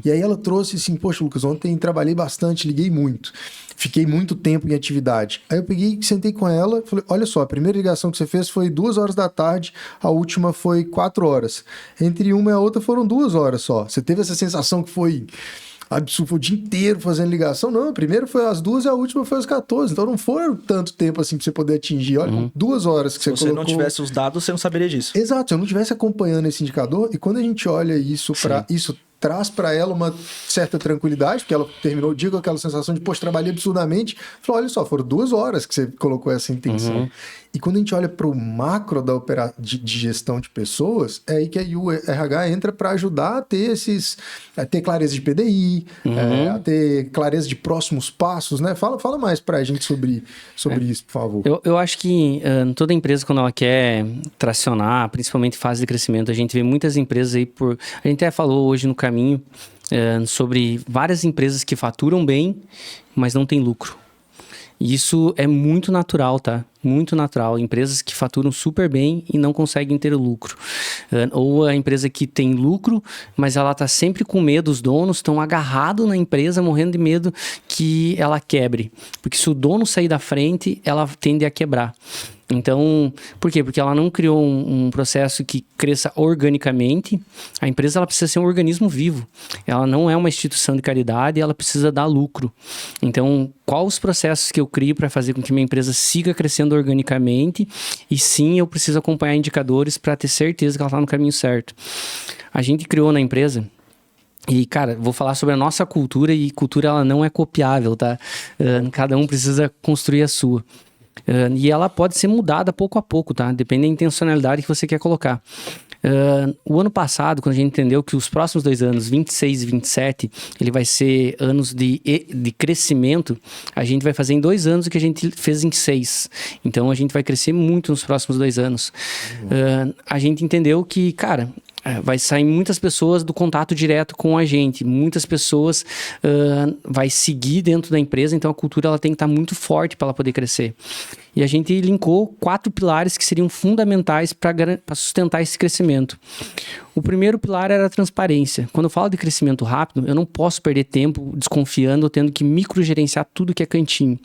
E aí ela trouxe assim, poxa, Lucas, ontem trabalhei bastante, liguei muito. Fiquei muito tempo em atividade. Aí eu peguei, sentei com ela, falei, olha só, a primeira ligação que você fez foi 2 horas da tarde, a última foi 4 horas. Entre uma e a outra foram 2 horas só. Você teve essa sensação que foi absurdo, o dia inteiro fazendo ligação? Não, a primeira foi às 2 e a última foi às 14. Então não foi tanto tempo assim pra você poder atingir. Olha, 2 horas que você colocou. Se você não tivesse os dados, você não saberia disso. Exato, se eu não estivesse acompanhando esse indicador, e quando a gente olha isso para isso traz para ela uma certa tranquilidade, porque ela terminou o dia com aquela sensação de, poxa, trabalhei absurdamente. Falou, olha só, foram 2 horas que você colocou essa intenção. E quando a gente olha para o macro de gestão de pessoas, é aí que o RH entra para ajudar a ter a ter clareza de PDI, a ter clareza de próximos passos, né? Fala mais para a gente sobre isso, por favor. Eu acho que toda empresa, quando ela quer tracionar, principalmente em fase de crescimento, a gente vê muitas empresas aí A gente até falou hoje no caminho sobre várias empresas que faturam bem, mas não tem lucro. E isso é muito natural, tá? Muito natural. Empresas que faturam super bem e não conseguem ter lucro. Ou a empresa que tem lucro, mas ela tá sempre com medo, os donos estão agarrados na empresa, morrendo de medo que ela quebre. Porque se o dono sair da frente, ela tende a quebrar. Então, por quê? Porque ela não criou um processo que cresça organicamente. A empresa ela precisa ser um organismo vivo. Ela não é uma instituição de caridade, ela precisa dar lucro. Então, quais os processos que eu crio para fazer com que minha empresa siga crescendo organicamente? E sim, eu preciso acompanhar indicadores para ter certeza que ela está no caminho certo. A gente criou na empresa... E, cara, vou falar sobre a nossa cultura, e cultura ela não é copiável, tá? Cada um precisa construir a sua. E ela pode ser mudada pouco a pouco, tá? Depende da intencionalidade que você quer colocar. O ano passado, quando a gente entendeu que os próximos 2 anos, 26 e 27, ele vai ser anos de crescimento, a gente vai fazer em 2 anos o que a gente fez em 6. Então, a gente vai crescer muito nos próximos 2 anos. A gente entendeu que, cara... vai sair muitas pessoas do contato direto com a gente, muitas pessoas vai seguir dentro da empresa, então a cultura ela tem que estar muito forte para ela poder crescer. E a gente linkou 4 pilares que seriam fundamentais para sustentar esse crescimento. O primeiro pilar era a transparência. Quando eu falo de crescimento rápido, eu não posso perder tempo desconfiando ou tendo que microgerenciar tudo que é cantinho.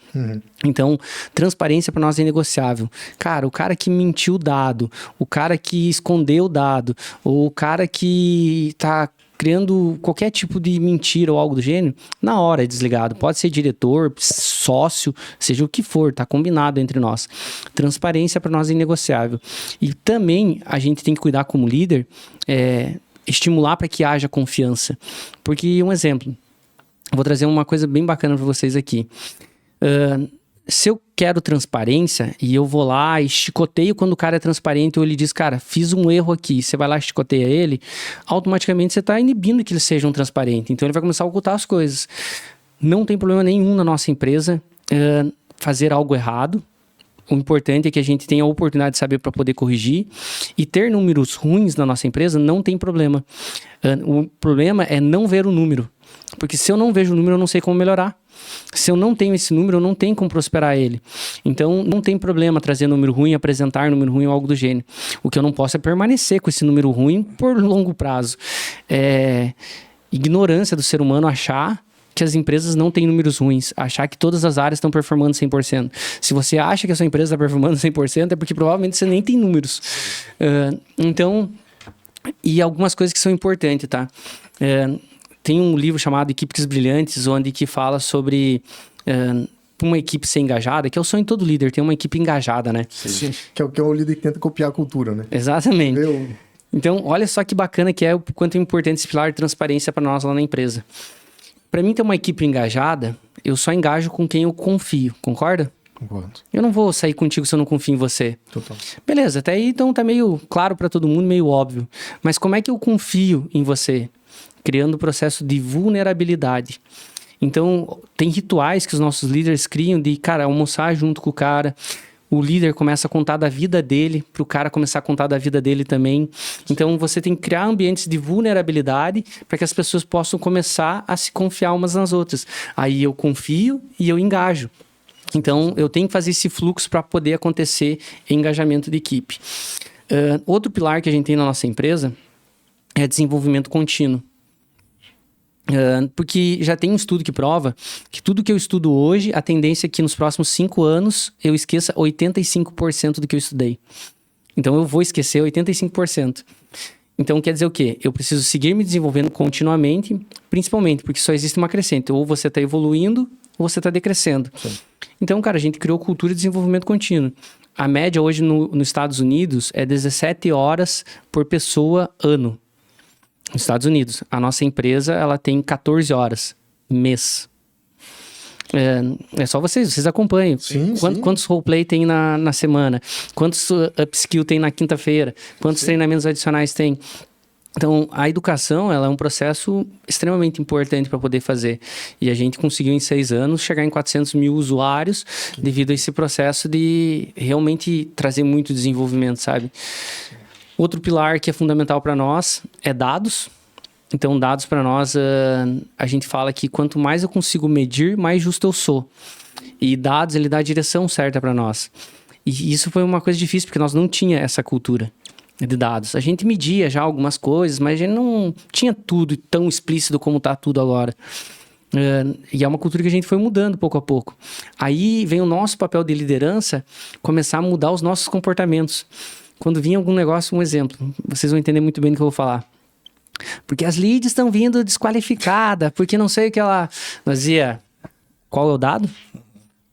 Então, transparência para nós é negociável. Cara, o cara que mentiu o dado, o cara que escondeu o dado, ou o cara que está criando qualquer tipo de mentira ou algo do gênero, na hora é desligado. Pode ser diretor, sócio, seja o que for, tá combinado entre nós. Transparência para nós é inegociável. E também a gente tem que cuidar como líder, estimular para que haja confiança. Porque, um exemplo, vou trazer uma coisa bem bacana para vocês aqui. Se eu quero transparência e eu vou lá e chicoteio quando o cara é transparente, ou ele diz, cara, fiz um erro aqui, você vai lá e chicoteia ele, automaticamente você está inibindo que eles sejam transparentes. Então ele vai começar a ocultar as coisas. Não tem problema nenhum na nossa empresa fazer algo errado. O importante é que a gente tenha a oportunidade de saber para poder corrigir. E ter números ruins na nossa empresa não tem problema. O problema é não ver o número. Porque se eu não vejo o número, eu não sei como melhorar. Se eu não tenho esse número, eu não tenho como prosperar ele. Então, não tem problema trazer número ruim, apresentar número ruim ou algo do gênero. O que eu não posso é permanecer com esse número ruim por longo prazo. Ignorância do ser humano achar que as empresas não têm números ruins, achar que todas as áreas estão performando 100%. Se você acha que a sua empresa está performando 100%, é porque provavelmente você nem tem números. Então, e algumas coisas que são importantes, tá? Tem um livro chamado Equipes Brilhantes, onde que fala sobre uma equipe ser engajada, que é o sonho de todo líder, ter uma equipe engajada, né? Sim. Que é o líder que tenta copiar a cultura, né? Exatamente. Então, olha só que bacana que é o quanto é importante esse pilar de transparência para nós lá na empresa. Para mim ter uma equipe engajada, eu só engajo com quem eu confio, concorda? Concordo. Eu não vou sair contigo se eu não confio em você. Total. Beleza, até aí então tá meio claro para todo mundo, meio óbvio. Mas como é que eu confio em você? Criando o processo de vulnerabilidade. Então, tem rituais que os nossos líderes criam de, cara, almoçar junto com o cara. O líder começa a contar da vida dele, para o cara começar a contar da vida dele também. Então, você tem que criar ambientes de vulnerabilidade para que as pessoas possam começar a se confiar umas nas outras. Aí eu confio e eu engajo. Então, eu tenho que fazer esse fluxo para poder acontecer engajamento de equipe. Outro pilar que a gente tem na nossa empresa é desenvolvimento contínuo. Porque já tem um estudo que prova que tudo que eu estudo hoje, a tendência é que nos próximos 5 anos eu esqueça 85% do que eu estudei. Então eu vou esquecer 85%. Então quer dizer o quê? Eu preciso seguir me desenvolvendo continuamente, principalmente porque só existe uma crescente. Ou você está evoluindo ou você está decrescendo. Sim. Então, cara, a gente criou cultura de desenvolvimento contínuo. A média hoje nos Estados Unidos é 17 horas por pessoa ano. Nos Estados Unidos. A nossa empresa, ela tem 14 horas mês. É só vocês acompanham. Sim. Quantos roleplay tem na semana? Quantos upskill tem na quinta-feira? Quantos treinamentos adicionais tem? Então, a educação, ela é um processo extremamente importante para poder fazer. E a gente conseguiu, em 6 anos, chegar em 400 mil usuários devido a esse processo de realmente trazer muito desenvolvimento, sabe? Outro pilar que é fundamental para nós é dados. Então, dados para nós, a gente fala que quanto mais eu consigo medir, mais justo eu sou. E dados, ele dá a direção certa para nós. E isso foi uma coisa difícil, porque nós não tinha essa cultura de dados. A gente media já algumas coisas, mas a gente não tinha tudo tão explícito como está tudo agora. E é uma cultura que a gente foi mudando pouco a pouco. Aí vem o nosso papel de liderança, começar a mudar os nossos comportamentos. Quando vinha algum negócio, um exemplo, vocês vão entender muito bem do que eu vou falar. Porque as leads estão vindo desqualificadas, porque não sei o que ela... Nós dizia, qual é o dado?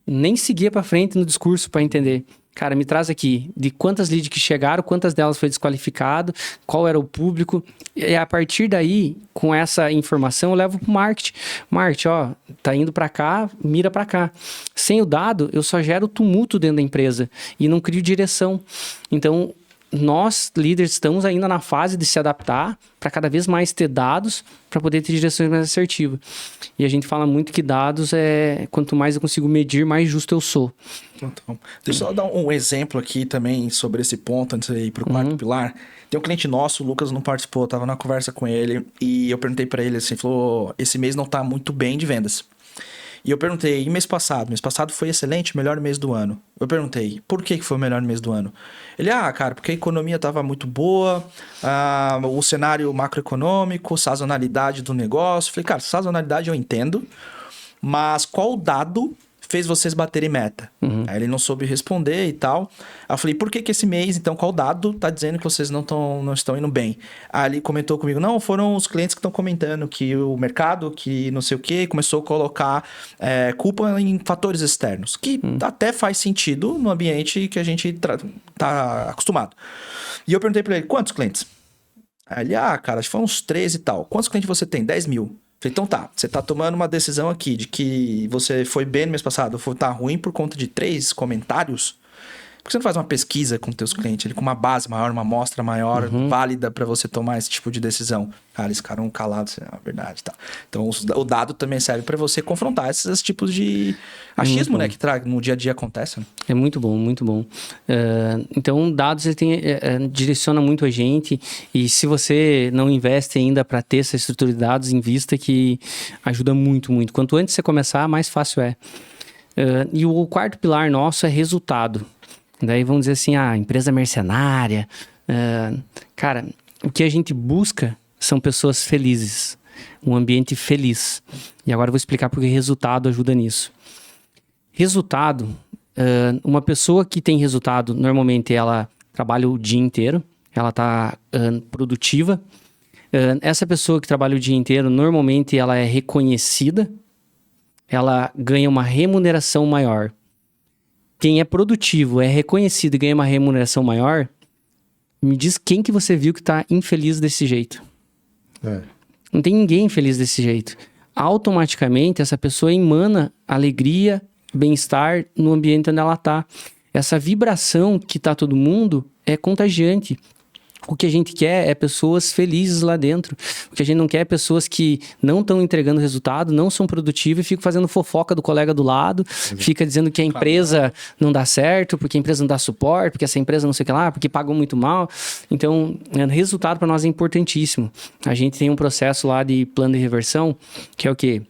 Nem seguia para frente no discurso para entender. Cara, me traz aqui, de quantas leads que chegaram, quantas delas foi desqualificado, qual era o público. E a partir daí, com essa informação, eu levo pro marketing. Marketing, ó, tá indo para cá, mira para cá. Sem o dado, eu só gero tumulto dentro da empresa e não crio direção. Então, nós, líderes, estamos ainda na fase de se adaptar para cada vez mais ter dados para poder ter direções mais assertivas. E a gente fala muito que dados quanto mais eu consigo medir, mais justo eu sou. Então, deixa eu só dar um exemplo aqui também sobre esse ponto, antes de ir para o quarto pilar. Tem um cliente nosso, o Lucas não participou, estava na conversa com ele e eu perguntei para ele assim, falou, esse mês não está muito bem de vendas. E eu perguntei, e mês passado? Mês passado foi excelente, melhor mês do ano. Eu perguntei, por que foi o melhor mês do ano? Ele, cara, porque a economia estava muito boa, o cenário macroeconômico, sazonalidade do negócio. Eu falei, cara, sazonalidade eu entendo, mas qual dado fez vocês baterem meta? Aí ele não soube responder e tal. Aí eu falei, por que esse mês, então, qual dado tá dizendo que vocês não estão indo bem? Aí ele comentou comigo, não, foram os clientes que estão comentando que o mercado, que não sei o que, começou a colocar culpa em fatores externos, que até faz sentido no ambiente que a gente tá acostumado. E eu perguntei pra ele, quantos clientes? Aí ele, cara, acho que foram uns 13 e tal. Quantos clientes você tem? 10 mil. Falei, então tá, você tá tomando uma decisão aqui de que você foi bem no mês passado, tá ruim por conta de 3 comentários? Por que você não faz uma pesquisa com teus clientes, ele com uma base maior, uma amostra maior, válida para você tomar esse tipo de decisão? Cara, eles ficaram calados, é a verdade, tá. Então, o dado também serve para você confrontar esses tipos de achismo, né, que no dia a dia acontece. Né? É muito bom, muito bom. Então, dados direciona muito a gente e se você não investe ainda para ter essa estrutura de dados, invista que ajuda muito, muito. Quanto antes você começar, mais fácil é. E o quarto pilar nosso é resultado. Daí vamos dizer assim, empresa mercenária. Cara, o que a gente busca são pessoas felizes, um ambiente feliz. E agora eu vou explicar porque resultado ajuda nisso. Resultado, uma pessoa que tem resultado, normalmente ela trabalha o dia inteiro, ela está produtiva. Essa pessoa que trabalha o dia inteiro, normalmente ela é reconhecida, ela ganha uma remuneração maior. Quem é produtivo, é reconhecido e ganha uma remuneração maior, me diz quem que você viu que está infeliz desse jeito. Não tem ninguém infeliz desse jeito. Automaticamente, essa pessoa emana alegria, bem-estar no ambiente onde ela está. Essa vibração que está todo mundo é contagiante. O que a gente quer é pessoas felizes lá dentro. O que a gente não quer é pessoas que não estão entregando resultado, não são produtivas e ficam fazendo fofoca do colega do lado, fica dizendo que a empresa não dá certo, porque a empresa não dá suporte, porque essa empresa não sei o que lá, porque pagou muito mal. Então, resultado para nós é importantíssimo. A gente tem um processo lá de plano de reversão, que é o quê?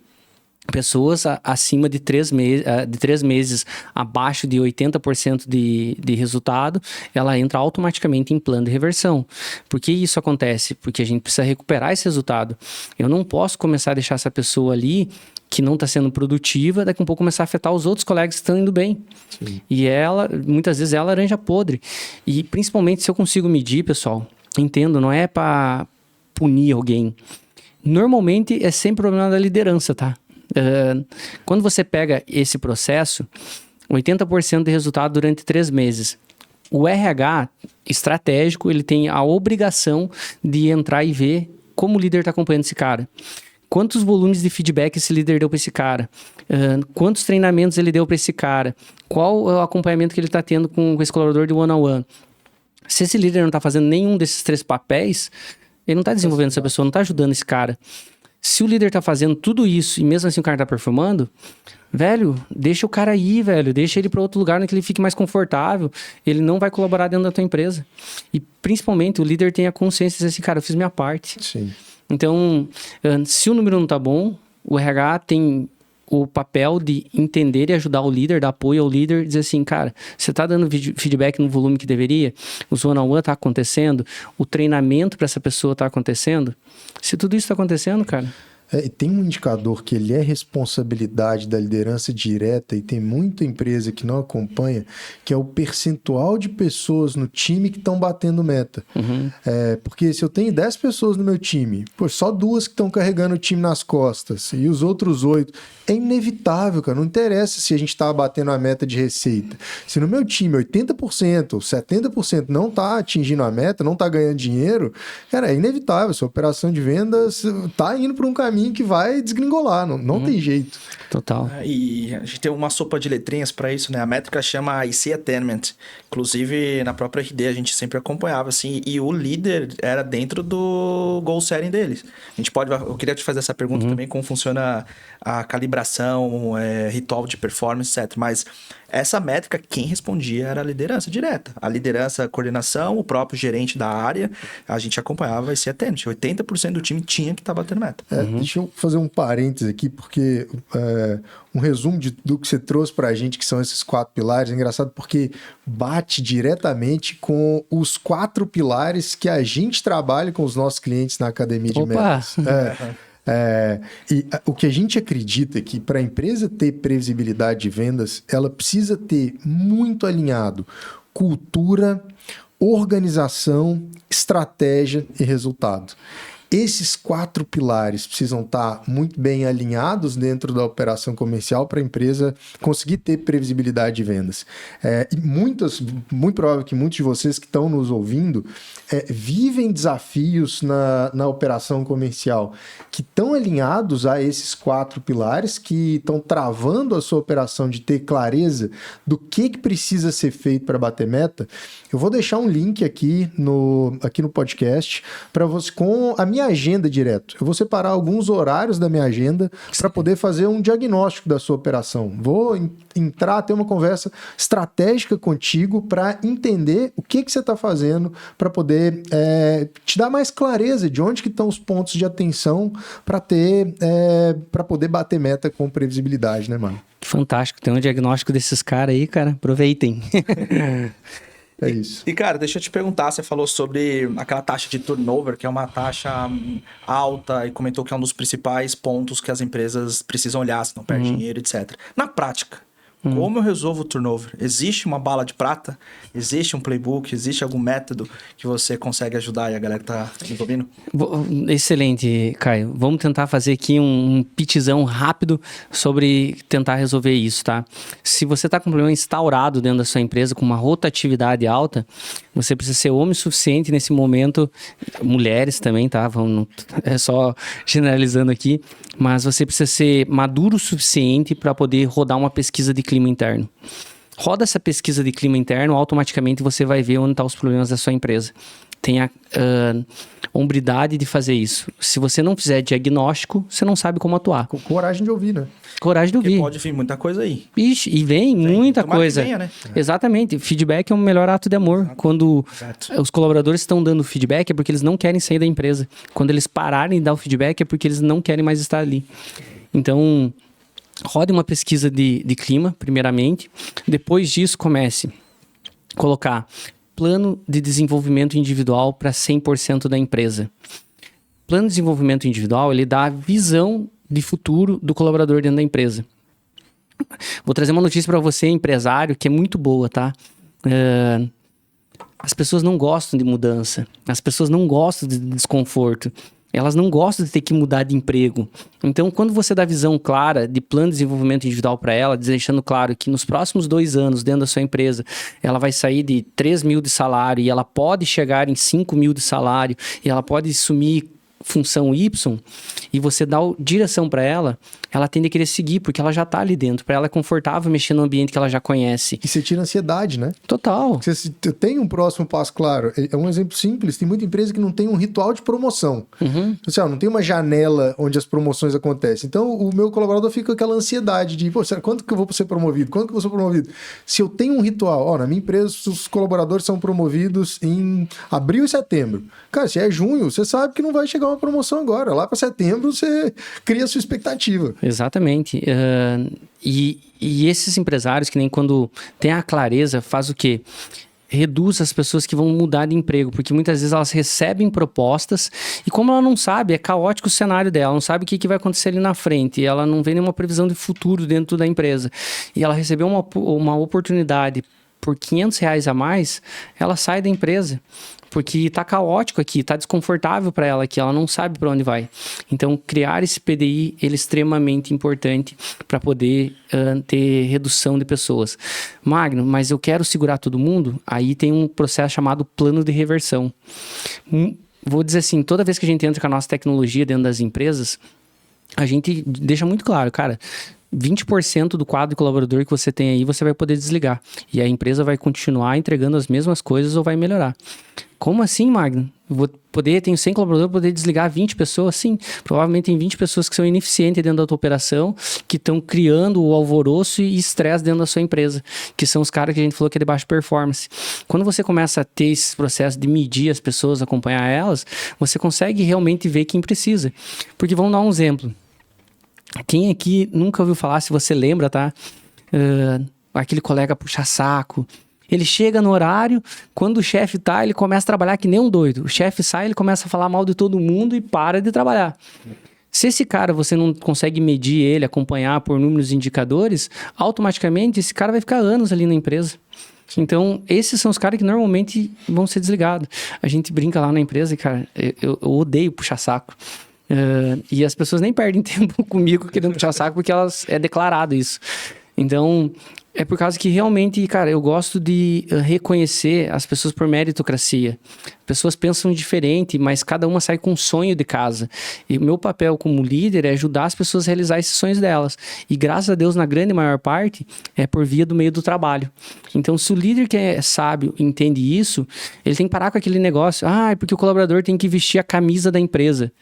Pessoas acima de 3 meses abaixo de 80% de resultado, ela entra automaticamente em plano de reversão. Por que isso acontece? Porque a gente precisa recuperar esse resultado. Eu não posso começar a deixar essa pessoa ali que não está sendo produtiva, daqui a um pouco começar a afetar os outros colegas que estão indo bem. Sim. E muitas vezes ela é laranja podre. E principalmente se eu consigo medir, pessoal, entendo, não é para punir alguém. Normalmente é sempre problema da liderança, tá? Quando você pega esse processo, 80% de resultado durante 3 meses. O RH estratégico, ele tem a obrigação de entrar e ver como o líder está acompanhando esse cara. Quantos volumes de feedback esse líder deu para esse cara? Quantos treinamentos ele deu para esse cara? Qual é o acompanhamento que ele está tendo com esse colaborador de one-on-one? Se esse líder não está fazendo nenhum desses 3 papéis, ele não está desenvolvendo essa pessoa, não está ajudando esse cara. Se o líder está fazendo tudo isso e mesmo assim o cara está performando, velho, deixa o cara aí, velho. Deixa ele para outro lugar onde ele fique mais confortável. Ele não vai colaborar dentro da tua empresa. E principalmente o líder tem a consciência de dizer assim, cara, eu fiz minha parte. Sim. Então, se o número não tá bom, o RH tem o papel de entender e ajudar o líder, dar apoio ao líder, dizer assim, cara, você tá dando feedback no volume que deveria? O one-on-one tá acontecendo? O treinamento para essa pessoa tá acontecendo? Se tudo isso tá acontecendo, cara... Tem um indicador que ele é responsabilidade da liderança direta e tem muita empresa que não acompanha, que é o percentual de pessoas no time que estão batendo meta. Porque se eu tenho 10 pessoas no meu time, só 2 que estão carregando o time nas costas e os outros 8, é inevitável, cara. Não interessa se a gente está batendo a meta de receita. Se no meu time 80% ou 70% não está atingindo a meta, não está ganhando dinheiro, cara, é inevitável. Sua operação de vendas está indo para um caminho que vai desgringolar, não tem jeito. Total. E a gente tem uma sopa de letrinhas para isso, né? A métrica chama IC Attainment. Inclusive, na própria RD, a gente sempre acompanhava, assim, e o líder era dentro do goal setting deles. Eu queria te fazer essa pergunta também, como funciona a calibração, ritual de performance, etc. Mas essa métrica, quem respondia era a liderança direta. A liderança, a coordenação, o próprio gerente da área, a gente acompanhava esse atendente. 80% do time tinha que estar batendo meta. Deixa eu fazer um parênteses aqui, porque um resumo do que você trouxe pra gente, que são esses 4 pilares, é engraçado porque bate diretamente com os 4 pilares que a gente trabalha com os nossos clientes na Academia de Metas. E o que a gente acredita é que para a empresa ter previsibilidade de vendas, ela precisa ter muito alinhado cultura, organização, estratégia e resultado. Esses 4 pilares precisam estar muito bem alinhados dentro da operação comercial para a empresa conseguir ter previsibilidade de vendas. E muito provável que muitos de vocês que estão nos ouvindo vivem desafios na operação comercial que estão alinhados a esses 4 pilares, que estão travando a sua operação de ter clareza do que precisa ser feito para bater meta. Eu vou deixar um link aqui no podcast para você com a minha agenda direto. Eu vou separar alguns horários da minha agenda para poder fazer um diagnóstico da sua operação. Vou ter uma conversa estratégica contigo para entender o que você está fazendo para poder te dar mais clareza de onde que estão os pontos de atenção para poder bater meta com previsibilidade, né, mano? Fantástico. Tem um diagnóstico desses caras aí, cara. Aproveitem. É isso. E, cara, deixa eu te perguntar, você falou sobre aquela taxa de turnover, que é uma taxa alta, e comentou que é um dos principais pontos que as empresas precisam olhar, se não perde dinheiro, etc. Na prática, como eu resolvo o turnover? Existe uma bala de prata? Existe um playbook? Existe algum método que você consegue ajudar e a galera tá desenvolvendo? Excelente, Caio. Vamos tentar fazer aqui um pitchzão rápido sobre tentar resolver isso, tá? Se você tá com um problema instaurado dentro da sua empresa, com uma rotatividade alta, você precisa ser homem suficiente nesse momento, mulheres também, tá? É só generalizando aqui, mas você precisa ser maduro o suficiente para poder rodar uma pesquisa de clima interno. Roda essa pesquisa de clima interno, automaticamente você vai ver onde estão os problemas da sua empresa. Tenha hombridade de fazer isso. Se você não fizer diagnóstico, você não sabe como atuar. Coragem de ouvir, né? Coragem de ouvir. Porque pode vir muita coisa aí. Ixi, e vem muita coisa. Venha, né? Exatamente. Feedback é o melhor ato de amor. Exato. Quando Exato. os colaboradores estão dando feedback, é porque eles não querem sair da empresa. Quando eles pararem de dar o feedback, é porque eles não querem mais estar ali. Então, rode uma pesquisa de clima, primeiramente. Depois disso, comece a colocar plano de desenvolvimento individual para 100% da empresa. Plano de desenvolvimento individual, ele dá a visão de futuro do colaborador dentro da empresa. Vou trazer uma notícia para você, empresário, que é muito boa, tá? As pessoas não gostam de mudança. As pessoas não gostam de desconforto. Elas não gostam de ter que mudar de emprego. Então, quando você dá visão clara de plano de desenvolvimento individual para ela, deixando claro que nos próximos 2 anos, dentro da sua empresa, ela vai sair de 3 mil de salário e ela pode chegar em 5 mil de salário e ela pode assumir função Y e você dá direção para ela, ela tende a querer seguir, porque ela já tá ali dentro. Para ela é confortável mexer no ambiente que ela já conhece. E você tira a ansiedade, né? Total. Você tem um próximo passo, claro. É um exemplo simples. Tem muita empresa que não tem um ritual de promoção. Assim, não tem uma janela onde as promoções acontecem. Então, o meu colaborador fica com aquela ansiedade de, pô, quando que eu vou ser promovido? Quando que eu vou ser promovido? Se eu tenho um ritual, na minha empresa, os colaboradores são promovidos em abril e setembro. Cara, se é junho, você sabe que não vai chegar uma promoção agora. Lá para setembro, você cria a sua expectativa. Exatamente. E esses empresários, que nem quando tem a clareza, faz o quê? Reduz as pessoas que vão mudar de emprego, porque muitas vezes elas recebem propostas e como ela não sabe, é caótico o cenário dela, não sabe o que vai acontecer ali na frente, ela não vê nenhuma previsão de futuro dentro da empresa. E ela recebeu uma oportunidade por R$500 a mais, ela sai da empresa. Porque tá caótico aqui, tá desconfortável para ela aqui, ela não sabe para onde vai. Então, criar esse PDI, ele é extremamente importante para poder ter redução de pessoas. Magno, mas eu quero segurar todo mundo? Aí tem um processo chamado plano de reversão. Vou dizer assim, toda vez que a gente entra com a nossa tecnologia dentro das empresas, a gente deixa muito claro, cara, 20% do quadro de colaborador que você tem aí, você vai poder desligar. E a empresa vai continuar entregando as mesmas coisas ou vai melhorar. Como assim, Magno? Tenho 100 colaboradores, vou poder desligar 20 pessoas? Sim, provavelmente tem 20 pessoas que são ineficientes dentro da tua operação, que estão criando o alvoroço e estresse dentro da sua empresa, que são os caras que a gente falou que é de baixa performance. Quando você começa a ter esse processo de medir as pessoas, acompanhar elas, você consegue realmente ver quem precisa. Porque vamos dar um exemplo. Quem aqui nunca ouviu falar, se você lembra, tá? Aquele colega puxa saco. Ele chega no horário, quando o chefe tá, ele começa a trabalhar que nem um doido. O chefe sai, ele começa a falar mal de todo mundo e para de trabalhar. Se esse cara, você não consegue medir ele, acompanhar por números e indicadores, automaticamente esse cara vai ficar anos ali na empresa. Então, esses são os caras que normalmente vão ser desligados. A gente brinca lá na empresa e, cara, eu odeio puxar saco. E as pessoas nem perdem tempo comigo querendo puxar saco porque é declarado isso. Então, é por causa que realmente, cara, eu gosto de reconhecer as pessoas por meritocracia. Pessoas pensam diferente, mas cada uma sai com um sonho de casa. E o meu papel como líder é ajudar as pessoas a realizar esses sonhos delas. E graças a Deus, na grande maior parte, é por via do meio do trabalho. Então, se o líder que é sábio entende isso, ele tem que parar com aquele negócio. É porque o colaborador tem que vestir a camisa da empresa.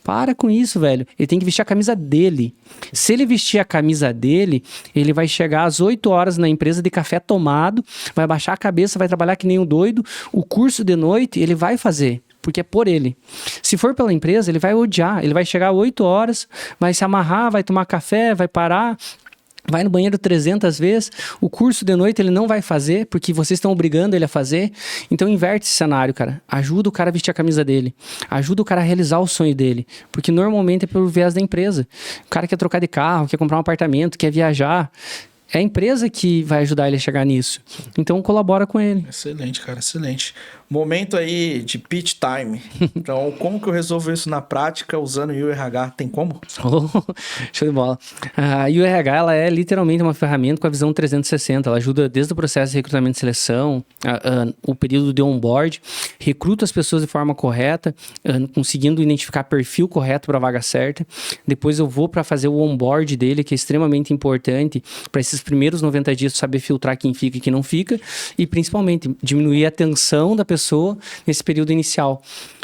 Para com isso, velho. Ele tem que vestir a camisa dele. Se ele vestir a camisa dele, ele vai chegar às 8 horas na empresa de café tomado, vai baixar a cabeça, vai trabalhar que nem um doido. O curso de noite, ele vai fazer, porque é por ele. Se for pela empresa, ele vai odiar. Ele vai chegar às 8 horas, vai se amarrar, vai tomar café, vai parar, vai no banheiro 300 vezes, o curso de noite ele não vai fazer, porque vocês estão obrigando ele a fazer. Então inverte esse cenário, cara. Ajuda o cara a vestir a camisa dele. Ajuda o cara a realizar o sonho dele. Porque normalmente é pelo viés da empresa. O cara quer trocar de carro, quer comprar um apartamento, quer viajar. É a empresa que vai ajudar ele a chegar nisso. Então colabora com ele. Excelente, cara, excelente. Momento aí de pitch time. Então, como que eu resolvo isso na prática usando o URH? Tem como? Show de bola. A URH, ela é literalmente uma ferramenta com a visão 360. Ela ajuda desde o processo de recrutamento e seleção, o período de onboard, recruta as pessoas de forma correta, conseguindo identificar perfil correto para a vaga certa. Depois eu vou para fazer o onboard dele, que é extremamente importante para esses primeiros 90 dias saber filtrar quem fica e quem não fica, e principalmente diminuir a tensão da pessoa nesse período inicial.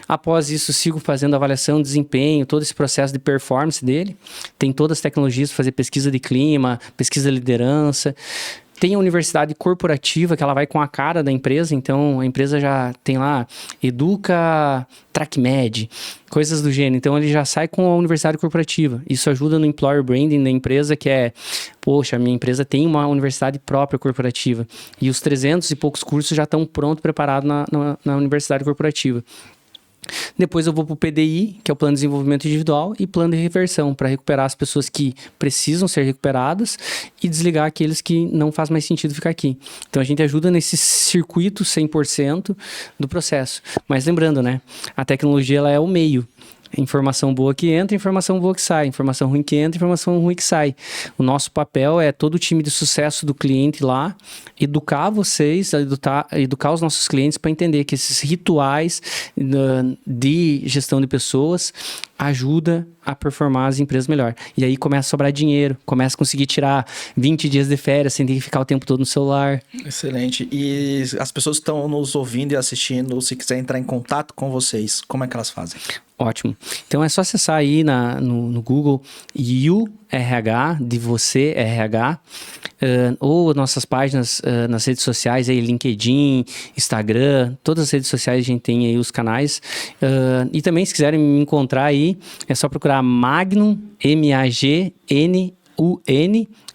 Após isso, sigo fazendo avaliação de desempenho, todo esse processo de performance dele. Tem todas as tecnologias para fazer pesquisa de clima, pesquisa de liderança. Tem a universidade corporativa, que ela vai com a cara da empresa, então a empresa já tem lá Educa TrackMed, coisas do gênero. Então ele já sai com a universidade corporativa. Isso ajuda no employer branding da empresa, que é, poxa, a minha empresa tem uma universidade própria corporativa. E os 300 e poucos cursos já estão prontos, preparados na universidade corporativa. Depois eu vou para o PDI, que é o Plano de Desenvolvimento Individual, e Plano de Reversão, para recuperar as pessoas que precisam ser recuperadas e desligar aqueles que não faz mais sentido ficar aqui. Então a gente ajuda nesse circuito 100% do processo. Mas lembrando, né? A tecnologia ela é o meio. Informação boa que entra, informação boa que sai. Informação ruim que entra, informação ruim que sai. O nosso papel é todo o time de sucesso do cliente lá, educar vocês, educar os nossos clientes para entender que esses rituais de gestão de pessoas ajuda a performar as empresas melhor. E aí começa a sobrar dinheiro, começa a conseguir tirar 20 dias de férias sem ter que ficar o tempo todo no celular. Excelente. E as pessoas que estão nos ouvindo e assistindo, se quiser entrar em contato com vocês, como é que elas fazem? Ótimo. Então é só acessar aí no Google YouRH, de você RH, ou nossas páginas nas redes sociais, aí, LinkedIn, Instagram, todas as redes sociais a gente tem aí os canais. E também, se quiserem me encontrar aí, é só procurar Magnum, MAGNUN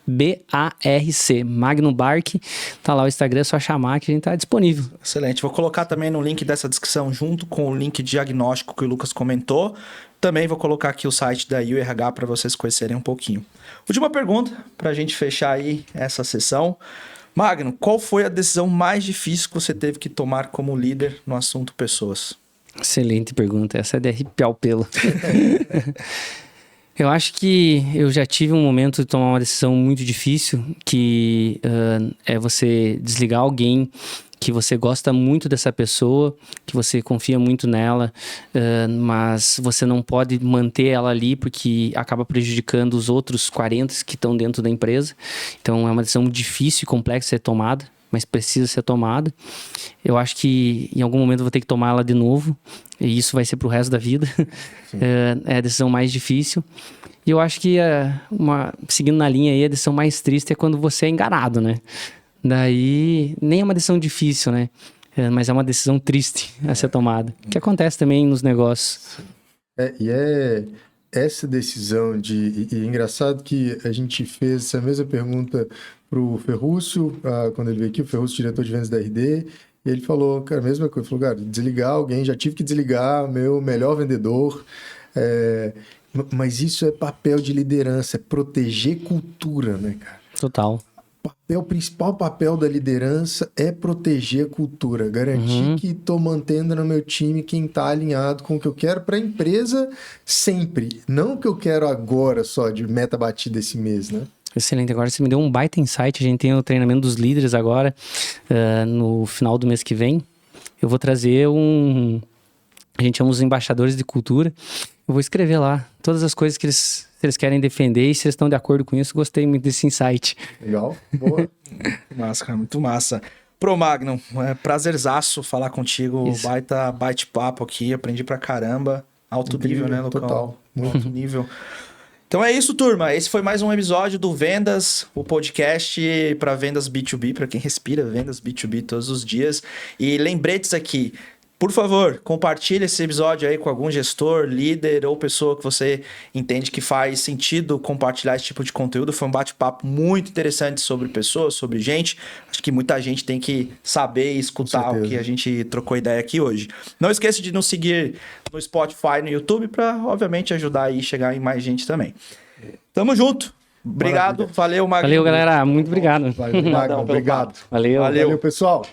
BARC, Magnum Bark, tá lá o Instagram, é só chamar que a gente tá disponível. Excelente, vou colocar também no link dessa descrição, junto com o link diagnóstico que o Lucas comentou. Também vou colocar aqui o site da YouRH para vocês conhecerem um pouquinho. Última pergunta, pra gente fechar aí essa sessão. Magno, qual foi a decisão mais difícil que você teve que tomar como líder no assunto pessoas? Excelente pergunta, essa é de arrepiar o pelo. Eu acho que eu já tive um momento de tomar uma decisão muito difícil, que é você desligar alguém que você gosta muito dessa pessoa, que você confia muito nela, mas você não pode manter ela ali porque acaba prejudicando os outros 40 que estão dentro da empresa. Então é uma decisão difícil e complexa de ser tomada, mas precisa ser tomada. Eu acho que em algum momento eu vou ter que tomar ela de novo, e isso vai ser pro resto da vida. É a decisão mais difícil. E eu acho que, seguindo na linha aí, a decisão mais triste é quando você é enganado, né? Daí, nem é uma decisão difícil, né? Mas é uma decisão triste a ser tomada. Que acontece também nos negócios. Essa decisão de... E é engraçado que a gente fez essa mesma pergunta pro Ferrúcio, quando ele veio aqui, o Ferrúcio, diretor de vendas da RD, e ele falou, cara, a mesma coisa, falou, cara, desligar alguém, já tive que desligar meu melhor vendedor, mas isso é papel de liderança, é proteger cultura, né, cara? Total. O principal papel da liderança é proteger a cultura, garantir que estou mantendo no meu time quem está alinhado com o que eu quero para a empresa sempre, não o que eu quero agora só de meta batida esse mês, né? Excelente, agora você me deu um baita insight, a gente tem o treinamento dos líderes agora, no final do mês que vem, eu vou trazer a gente chama os embaixadores de cultura, eu vou escrever lá todas as coisas que eles querem defender e se eles estão de acordo com isso, gostei muito desse insight. Legal, boa. Massa, cara, muito massa. Pro Magnum, é prazerzaço falar contigo, Isso. baita bate-papo aqui, aprendi pra caramba, alto Incrível, nível, né, local? total. Alto nível. Então é isso, turma. Esse foi mais um episódio do Vendas, o podcast para vendas B2B, para quem respira vendas B2B todos os dias. E lembretes aqui, por favor, compartilhe esse episódio aí com algum gestor, líder ou pessoa que você entende que faz sentido compartilhar esse tipo de conteúdo. Foi um bate-papo muito interessante sobre pessoas, sobre gente. Acho que muita gente tem que saber e escutar o que a gente trocou ideia aqui hoje. Não esqueça de nos seguir no Spotify, no YouTube, para, obviamente, ajudar aí a chegar em mais gente também. Tamo junto. Obrigado. Maravilha. Valeu, Magno. Valeu, galera. Muito obrigado. Valeu, Magno, obrigado. Valeu. Valeu, pessoal.